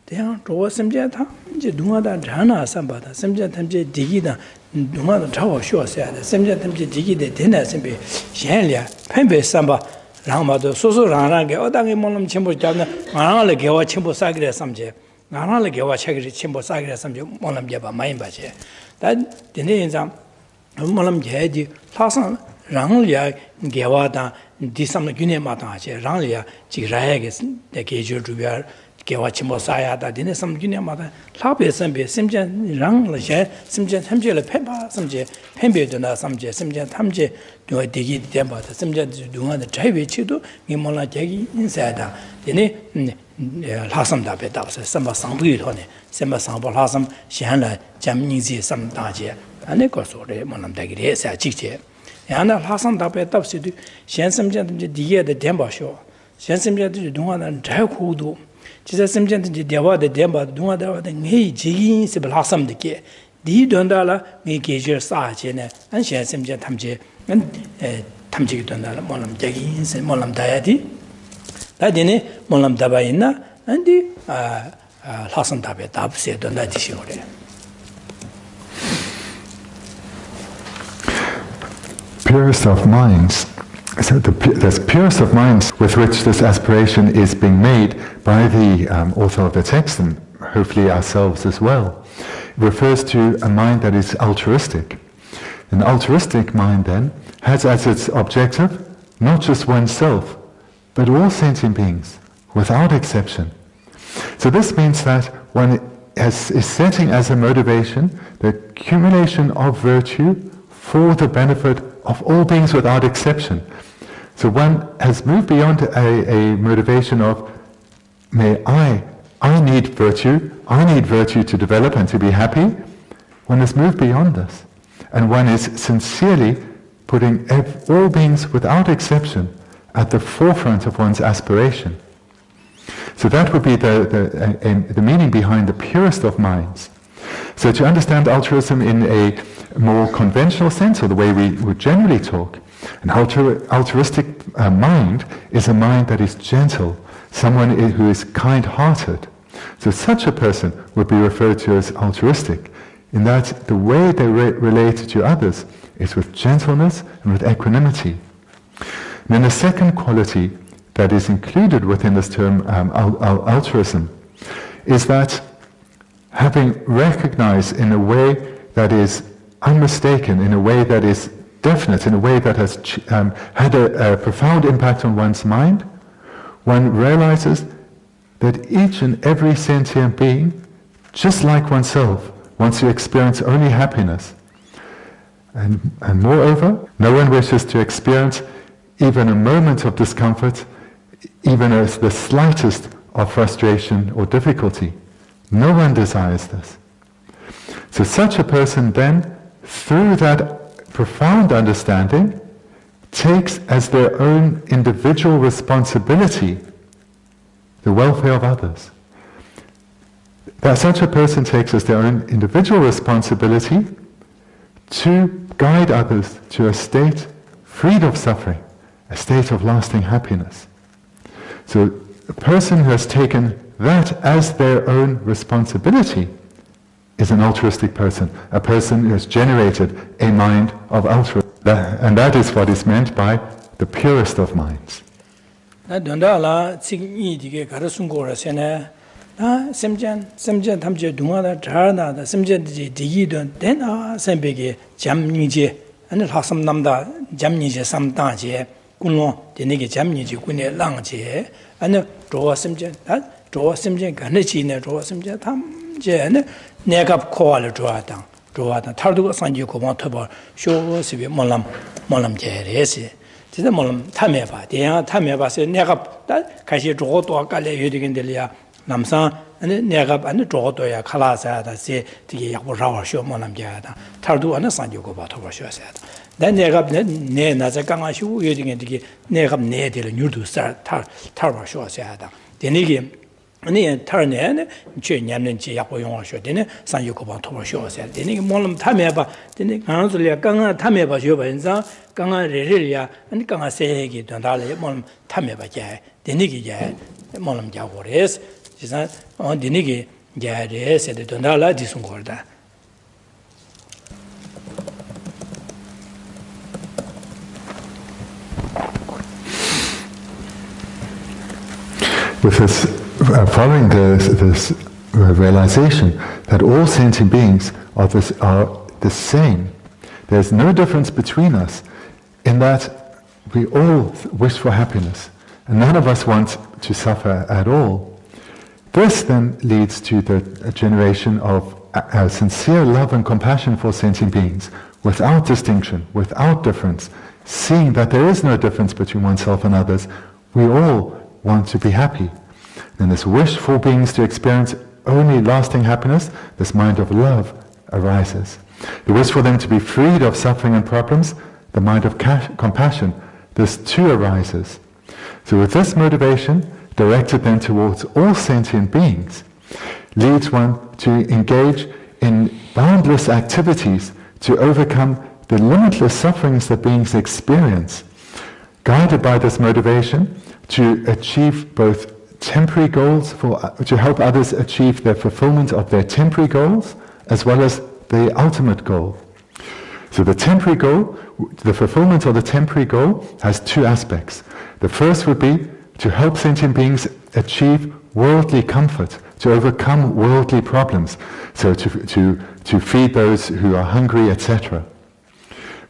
Deang, Roa Semjeta, Dumada, Jana, Sambata, Semjatamje Digida, Dumada Tower Shore said, Semjatamje Digida, Dinner Sembe, Shanlia, Pembe Samba, Lama, Soso Ranga, Odangi Molam Chembo Jana, Marala Gawa Chimbo Sagre Samje, Marala Gawa Chagri Chimbo Sagre Samje, Molam Jaba, Maimbache. That Dinezam. Malam Jadi, Tassan, Ranglia, Gewada, Disam Gunemata, Ranglia, Chiragas, the Gaju Rubiar, Gewachimosaya, that dinner some Gunemata, Tabe Sembe, Simjan, Rangla, Simjan Hamjela Peppa, Samje, Pembe Duna, Samje, Simjan Hamje, do a digi temper, Simjan do the Javi Chido, Gimola Jagi inside, Dine Hassam Dabet, Samba Sambu, Samba Samba Hassam, Shana, Jamnizi, some Daje. And they got so Monam Dagri, say, Chiche. And Hassan Dabet Tapsi, Shansam Gentleman, the Demba show. Shansam Gentleman, Duan and Takudu. Jesus Gentleman, the Demba, Duan, the Hey, Jin, Sibyl Hassam the Key. The Dondala, make Geshe Thubten, and Shansam Gentleman, and Tamjik Dondala, Monam Jagins and Molam Diadi. That dinner, Molam Dabaina, and the Hassan Dabet Tapsi, the Atisha. Purest of minds. So the purest of minds with which this aspiration is being made by the author of the text, and hopefully ourselves as well, refers to a mind that is altruistic. An altruistic mind then has as its objective not just oneself, but all sentient beings, without exception. So this means that one is setting as a motivation the accumulation of virtue for the benefit of all beings without exception. So one has moved beyond a motivation of, I need virtue to develop and to be happy. One has moved beyond this. And one is sincerely putting all beings without exception at the forefront of one's aspiration. So that would be the meaning behind the purest of minds. So to understand altruism in a more conventional sense, or the way we would generally talk, an altruistic mind is a mind that is gentle, someone who is kind-hearted. So such a person would be referred to as altruistic, in that the way they relate to others is with gentleness and with equanimity. And then the second quality that is included within this term altruism is that having recognized in a way that is unmistaken, in a way that is definite, in a way that has had a profound impact on one's mind, one realizes that each and every sentient being, just like oneself, wants to experience only happiness. And moreover, no one wishes to experience even a moment of discomfort, even as the slightest of frustration or difficulty. No one desires this. So such a person then, through that profound understanding, takes as their own individual responsibility the welfare of others. That such a person takes as their own individual responsibility to guide others to a state freed of suffering, a state of lasting happiness. So a person who has taken that as their own responsibility is an altruistic person, a person who has generated a mind of altruism. And that is what is meant by the purest of minds. semjen tamje dunga 잘나 semjen digidon dena sembege jam니제 ane 학삼 남다 잠니제 삼다제 군로 되네게 잠니제 군에 랑제 ane 조심제 조심제 간내지네 조심제 탐제네 내가 코알을 좋아하다 탈두고 산지 고마 터버 쇼스비 몰람제레시 진짜 몰람 탐해봐 대야 탐해봐서 내가 가시 조도 깔래 여디긴들이야 남상 아니 내가 안에 조도야 칼라사다세 되게 약보라워 쇼 몰람제다 탈두고 안에 산지 고마 터버 쇼세다 난 내가 내 나자 강아시고 여디긴 되게 내가 내들 뉴르두사 탈버 쇼세다 되네게 아니 타르네 제 냠는지 약보 용어쇼 되네 산유고방 토버쇼세 되네 몰람 탐해봐 되네 강아들이야 강아 탐해봐 쇼반사 강아 레레야 아니 강아 세기 된다래 몰람 탐해봐게 되네게 몰람 자고레스 지사 되네게 야레세 된다라 디송거다 With this following this realization that all sentient beings are the same. There's no difference between us in that we all wish for happiness and none of us want to suffer at all. This then leads to the generation of sincere love and compassion for sentient beings without distinction, without difference, seeing that there is no difference between oneself and others. We all want to be happy. And this wish for beings to experience only lasting happiness, this mind of love arises. The wish for them to be freed of suffering and problems, the mind of compassion, this too arises. So with this motivation, directed then towards all sentient beings, leads one to engage in boundless activities to overcome the limitless sufferings that beings experience, guided by this motivation to achieve both temporary goals, to help others achieve their fulfillment of their temporary goals, as well as the ultimate goal. So the temporary goal, the fulfillment of the temporary goal has two aspects. The first would be to help sentient beings achieve worldly comfort, to overcome worldly problems, so to feed those who are hungry, etc.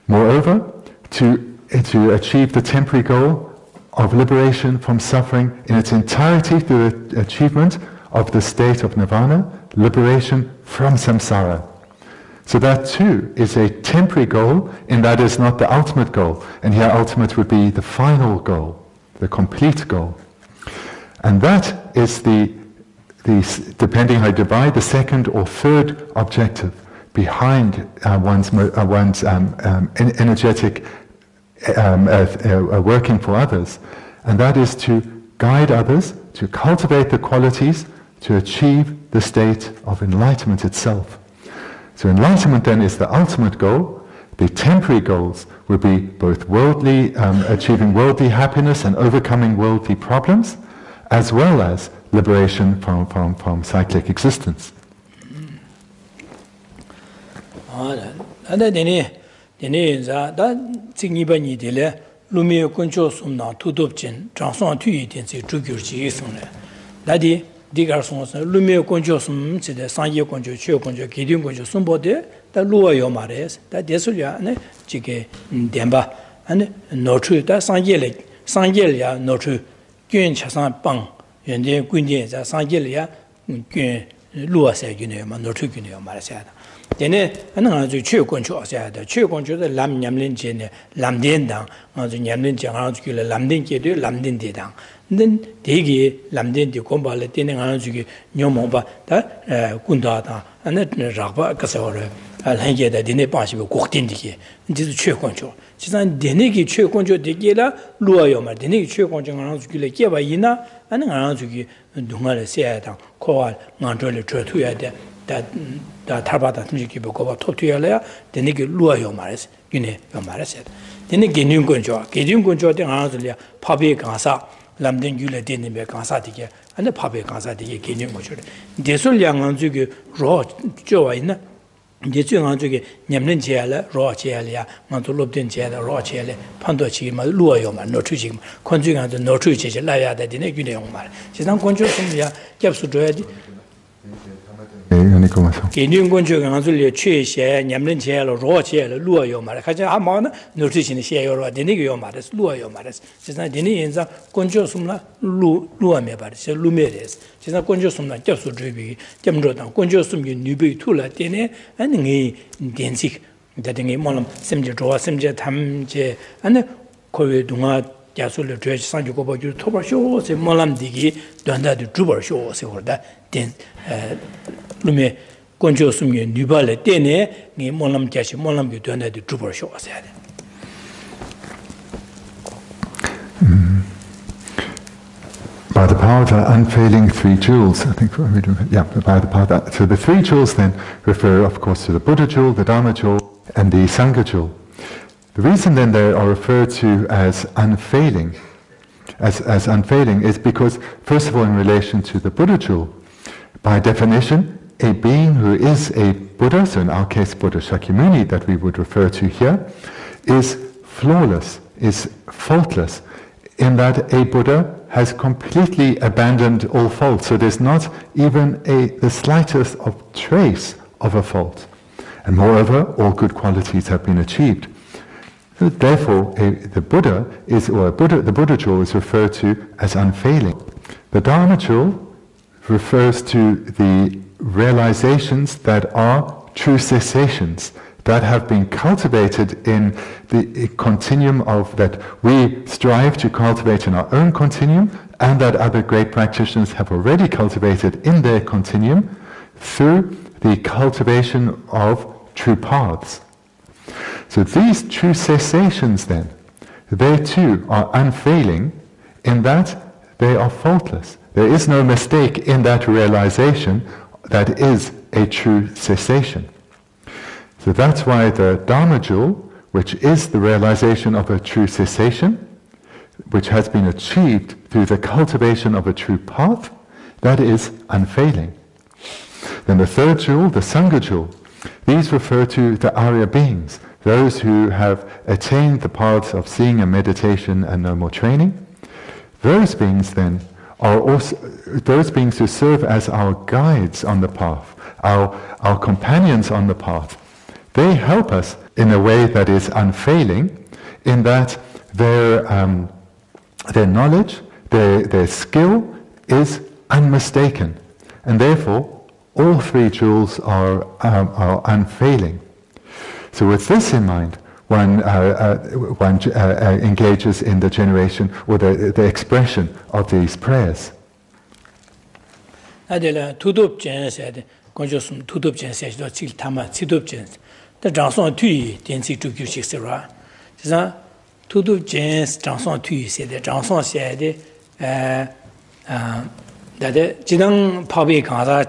Moreover, to achieve the temporary goal of liberation from suffering in its entirety through the achievement of the state of nirvana, liberation from samsara. So that too is a temporary goal, and that is not the ultimate goal. And here ultimate would be the final goal, the complete goal. And that is the depending how you divide, the second or third objective behind one's energetic working for others, and that is to guide others to cultivate the qualities to achieve the state of enlightenment itself. So enlightenment then is the ultimate goal. The temporary goals will be both worldly, achieving worldly happiness and overcoming worldly problems, as well as liberation from cyclic existence. Dene za da tsingni ba ni de le lumi kuncho sumna tudop chen transong tu yi den se zhugyur ji song le da di gar song se lumi kuncho sum se de sangye kuncho chue kuncho gidin kuncho sumbo de da luwa yo ma re da de su ya ne ji ge denba ane no chu da sangye le ya no chu gyun cha sang bang yuan de gun de za sangye le ya gyun luwa se gyun de ma no chu gyun de ma re sa Dene ananga chue koncho asada chue koncho de lam nyamlin che ne lamden dang anzu nyamlin che anzu ki lamden ke de lamden de dang den degi lamden de komba le dene anzu ki nyomo ba da kunda da ane ragba kasore alhenge da dene pa shi ko tin de ji chue koncho 지산 데네기 최고조 되게라 루어요마 데네기 최고조 안주 길에 깨봐 이나 아는 안주기 동아를 세야다 코알 만들을 줘투야 다 타바다 tumjiki bokoba toptuyalaya denegi luayo mares gune yo mares dene genyun gonjo de ngazlia pabe gansa lamden gyule dene be gansa dige ane pabe gansa dige genyun gonjo desul yanganju ge ro jowa ina Geshe Thubten Nyamlin Chele, Raw Chele, Mantu Lobden Chele, Raw Chele, Pando Chima, Luayoma, no Tuchim, Conjugan to no Tuchis, Laya, the Dineguniomar. She's not conscious from the Capsu Dread. Indian Conjugan, Anzulia, Chase, Nyamlin Chele, Raw Chele, Luayoma, Kajahamana, no Tuchin, Share, Denigiomaris, Luayomaris. She's not Dinians, Conjosumla, Luamebaris, Lumeres. She's not Conjosumla, Capsu Dribi, Jamrotan, Conjosum, Nubi, Tula, Dene, and Densik, that in a molam, Semja Draw, Semja Tamje, and the Korea Dunga, Yasula Dredge, Sanjuko, you Toba shows, a molam digi, Dunda the Druber shows, or that, then Lume Conjosum, Nubale, Dene, ni molam Jashi, molam, you Dunda the Druber shows. By the power of the unfailing three jewels, I think, by the power of that. So the three jewels then refer, of course, to the Buddha jewel, the Dharma jewel, and the Sangha jewel. The reason then they are referred to as unfailing, as unfailing, is because, first of all, in relation to the Buddha jewel, by definition, a being who is a Buddha, so in our case, Buddha Shakyamuni, that we would refer to here, is flawless, is faultless, in that a Buddha has completely abandoned all faults. So there's not even the slightest of trace of a fault. And moreover, all good qualities have been achieved. So therefore, the Buddha jewel is referred to as unfailing. The Dharma jewel refers to the realizations that are true cessations, that have been cultivated in the continuum of that we strive to cultivate in our own continuum, and that other great practitioners have already cultivated in their continuum through the cultivation of true paths. So these true cessations then, they too are unfailing in that they are faultless. There is no mistake in that realization that is a true cessation. So that's why the Dharma jewel, which is the realization of a true cessation, which has been achieved through the cultivation of a true path, that is unfailing. Then the third jewel, the Sangha jewel, these refer to the Arya beings, those who have attained the paths of seeing and meditation and no more training. Those beings then are also those beings who serve as our guides on the path, our companions on the path. They help us in a way that is unfailing, in that their knowledge, their skill is unmistaken, and therefore all three jewels are unfailing. So with this in mind, one engages in the generation or the expression of these prayers. The Johnson Tui, Densi to Q6 Sera. Tudu Jens Johnson Tui said the Johnson said that Jidang Pabi Kaza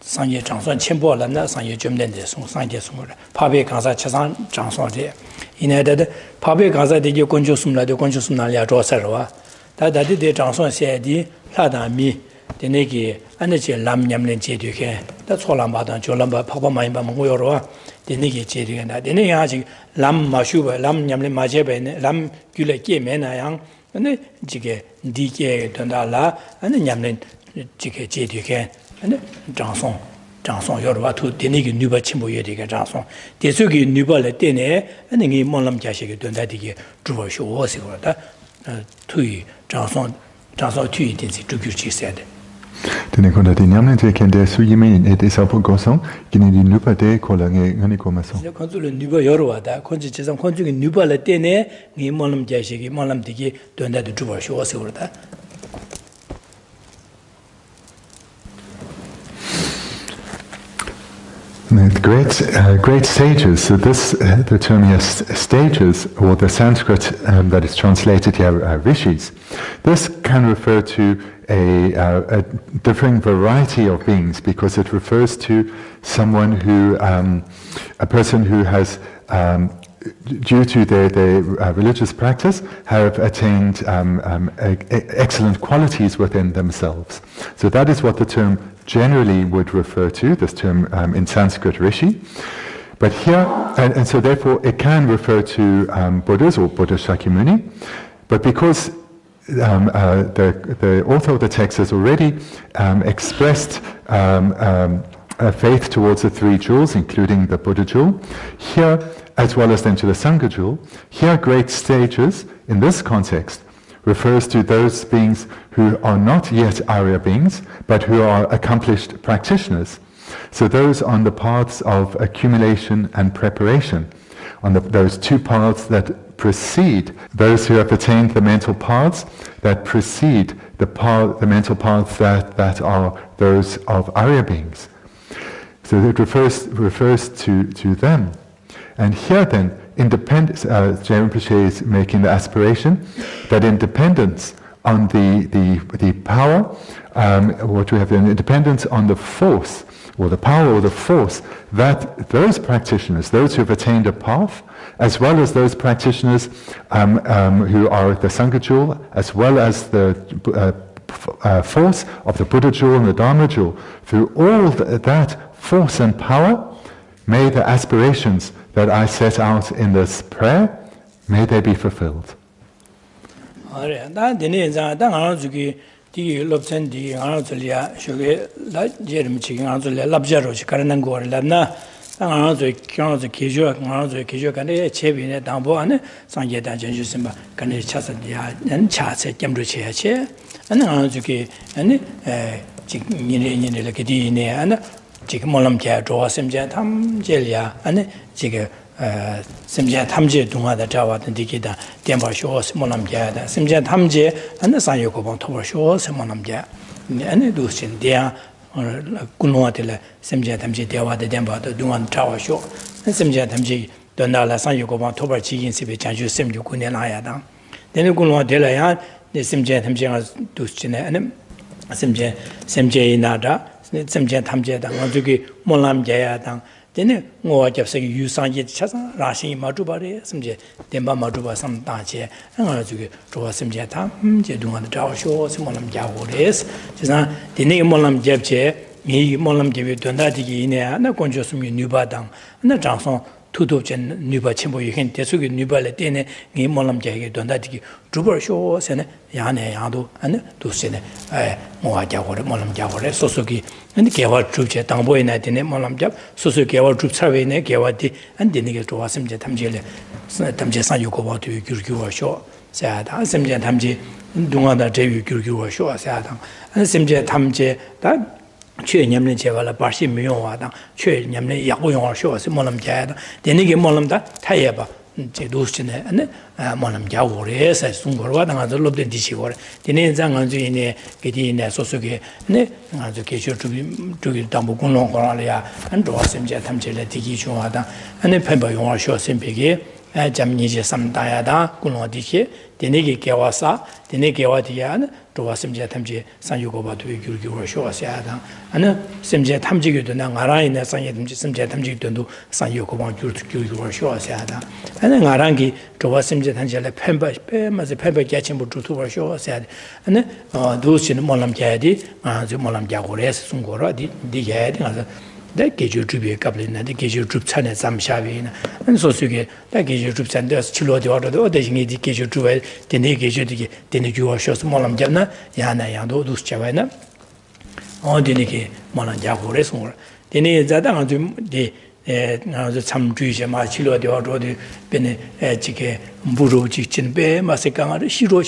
Sanye Johnson Chimbo Landa, Sanye Jumden, Sanje Sumur, Pabi Kaza Chasan Johnson there. In added Pabi Kaza did you conjusumla, the conjusumalia Drosserva. That the Johnson said, Ladami. The Negi, and the Lam Yamlin Cheduke, that's all about Jolamba, Papa Maimba Muyoroa, the Negi Chedu, and the Negi Lam Mashuba, Lam Yamlin Majebe, Lam Guleke Menayang, and the Jige, Dike Dondala, and the Yamlin Jike Cheduke, and the Johnson Yorwa to the Negi Nuba Chimbo Yediga Johnson. The Sugi Nuba Latine, and the Molam Jashik Dondati, Druva Show was Tui, Johnson Tui, Dinsi, said. Tene kola di nyamne te kende su yime et isapo gosong kini di nupa de kola ngani komaso. Le konsul nuba yorwa da konji chesam konju nuba la tene ngi molam jashi gi molam digi donda de juba sho asurda. The great sages, so this, the term here, stages, or the Sanskrit that is translated here, rishis, this can refer to a differing variety of beings, because it refers to someone who, a person who has, due to their religious practice, have attained excellent qualities within themselves. So that is what the term generally would refer to, this term in Sanskrit rishi. But here, and so therefore it can refer to Buddhas or Buddha Shakyamuni, but because the author of the text has already expressed a faith towards the three jewels, including the Buddha jewel, here, as well as then to the Sangha jewel, here great sages, in this context, refers to those beings who are not yet Arya beings, but who are accomplished practitioners. So those on the paths of accumulation and preparation, on those two paths that precede, those who have attained the mental paths that precede the mental paths that are those of Arya beings. So it refers to them. And here then, independence, Jai Rinpoche is making the aspiration that independence on the power, what we have then, independence on the force, or the power or the force that those practitioners, those who have attained a path, as well as those practitioners who are the Sangha jewel, as well as the force of the Buddha jewel and the Dharma jewel, through all that force and power, may the aspirations that I set out in this prayer, may they be fulfilled. Di Lobsang di Anzolia, Sugar, Jeremy Chicken Anzolia, Labjaro, Karanangor, Lana, Anzo, Kanzo, Kijo, Kane, Chevin, Damboane, Sangeta, Janjusimba, Kane Chasadia, and Chats at Camduche, and Anzuki, and Chicken Lakadine, and Chicken Molam Care, draw some Jatam, Jelia, and Chicken. Simja Tamje Dunga the Java and Dikida, Demba Shores, Monamja, Simja Tamje, and the Sayoko Bontover Shores, Monamja, and the Dusin, Dia, or Kunuatilla, Simja Tamji, Dewa, the Demba, the Duan Tower Shore, and Simja Tamji, Donala Sayoko Bontover Chicken, Sibi, Chanju, Simju Kunayadan. Then the Kunuatilla, the Simja Tamja Dusin, and Simja Nada, Simja Tamja, Manzuki, Molam Jayadan. Then more just say you sang it Chasa, Rashi Matubari, some jet, Demba Matuba, some Dache, and I to draw some jetam, Jedun the Tower Show, some Molam Javores, the name Molam Jebche, me Molam Jevi Dondati, and a conscious new badang, and the Johnson. Tudochen Nuba Chimbo, you can Tesuki Nuba Latine, Game Molam Jagi, Dondati, Druber Shows, and Yane Yado, and Dusine, Moaja or Molam Javore, Sosuki, and the Kawa troops at Tambo in Molam Jab, Sosuki, our troops have in a Kawati, and the nigger to Asim Jetamjele, Tamjasan Yuko to Gurgu Show, Sad, Asim Jetamji, Dunga Jevi Gurgu Show, Sad, and Simje Tamje, that. Che Nyamlin Chevala Barshi Myon, Che Nyamlin Yakuyon shows, Molam Jad, the Niggy Molam da, Tayaba, Jedusine, and Molam Jawores, as Sungorwa, and the Lobden Dishivor, the name Zanganzi, Gedin, Sosuke, ne, and the Kesho to Tambukuno Coralia, and Dawsim Jatamjela Tikishuada, and the Pembayon shows in Piggy, Jamniji Sam Diada, Kuno Dike, the Niggy Kawasa, the Niggy Wadian. To Simja Tamji, San Yugoba to Guru Show Siada, and Simja Tamji to Nangarina, Simja Tamji to do San Yugoba Guru Show Siada, and then Arangi to Simja Tangela Pemba, as a Pemba catching to Show said, and those in Molam Jadi, the Molam Jagores, Sungora, the Yad, that gave you to be a couple in that gave you troops and some shaving, and so you get that gave you troops and there's Chilo the order, or designated gave you to it, then they gave you the Bendigo shows Molam Jana, Yana Yando, Dus Chavana, or the Niki Molan Jagores more. Then is that the some trees and my Chilo the order, the Bene Chike, Buru Chichin Bay, Masaka, Shiro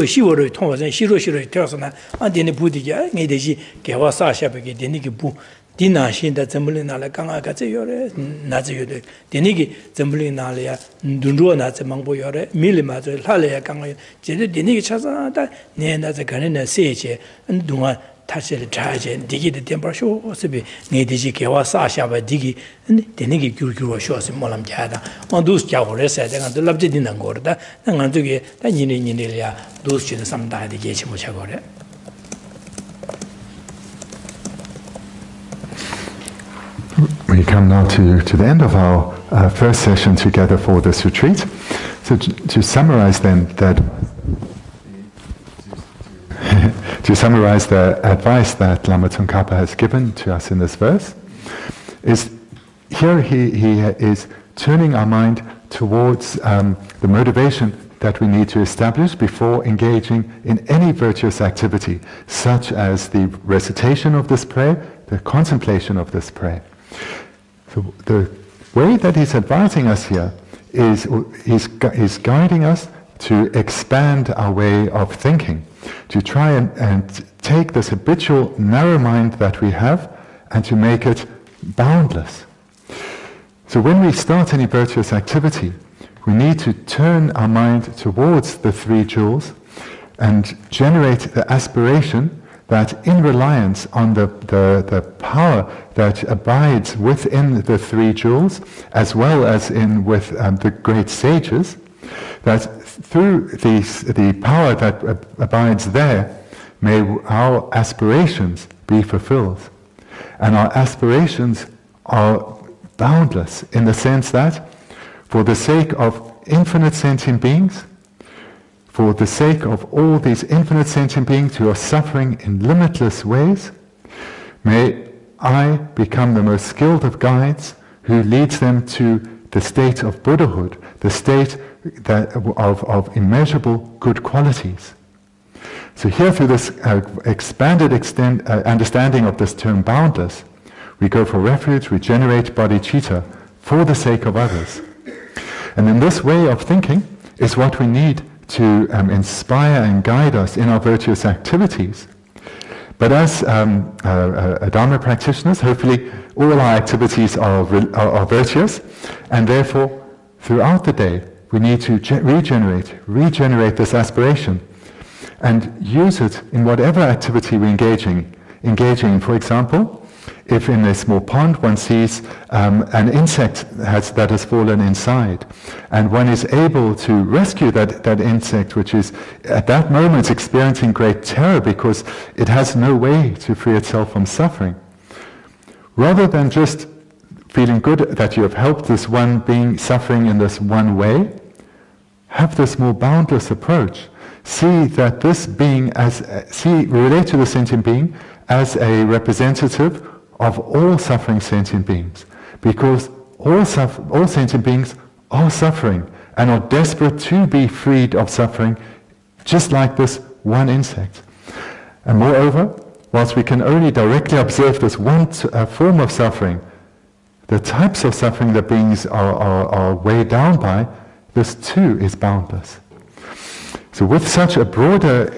Shiro, Thomas, and Shiro Tersona, and then the Buddha, Nedeji, Gawasa Shabaki, the Niki Bu. Dina Shin that Zembulina la Ganga Gazayore, Nazi, the Nigi, Zembulinalia, Dundruana, Mamboyore, Millimazer, Halia Ganga, Jedi, the Nigi Chasa, Nena the Garina Sage, and Duma touch the charge and Digi the temper show, was to be Nediji Kawasa, by Digi, and the Nigi Guru shows in Molam Jada, on those Javores, and the Labdin and Gorda, and Antugi, and Yinilia, those children some died the Gate Muchagore. We come now to the end of our first session together for this retreat. So to summarize then, that to summarize the advice that Lama Tsongkhapa has given to us in this verse, is here he is turning our mind towards the motivation that we need to establish before engaging in any virtuous activity, such as the recitation of this prayer, the contemplation of this prayer. So the way that he's advising us here is he's guiding us to expand our way of thinking, to try and take this habitual narrow mind that we have and to make it boundless. So when we start any virtuous activity, we need to turn our mind towards the three jewels and generate the aspiration that in reliance on the power that abides within the three jewels, as well as with the great sages, that through the power that abides there, may our aspirations be fulfilled. And our aspirations are boundless in the sense that, for the sake of infinite sentient beings, for the sake of all these infinite sentient beings who are suffering in limitless ways, may I become the most skilled of guides who leads them to the state of Buddhahood, the state of immeasurable good qualities. So here, through this expanded understanding of this term boundless, we go for refuge, we generate bodhicitta for the sake of others. And in this way of thinking is what we need to inspire and guide us in our virtuous activities. But as Dharma practitioners, hopefully all our activities are virtuous, and therefore throughout the day we need to regenerate this aspiration and use it in whatever activity we're engaging in. For example, if in a small pond one sees an insect that has fallen inside, and one is able to rescue that insect, which is at that moment experiencing great terror because it has no way to free itself from suffering, rather than just feeling good that you have helped this one being suffering in this one way, have this more boundless approach. See that this being relate to the sentient being as a representative of all suffering sentient beings, because all sentient beings are suffering and are desperate to be freed of suffering, just like this one insect. And moreover, whilst we can only directly observe this one form of suffering, the types of suffering that beings are weighed down by, this too is boundless. So with such a broader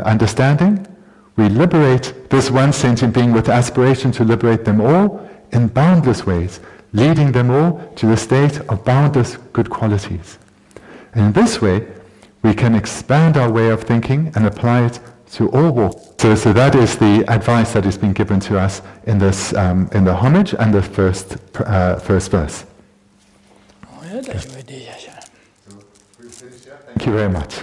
understanding, we liberate this one sentient being with aspiration to liberate them all in boundless ways, leading them all to the state of boundless good qualities. And in this way, we can expand our way of thinking and apply it to all walks. So that is the advice that has been given to us in this, in the homage and the first verse. Thank you very much.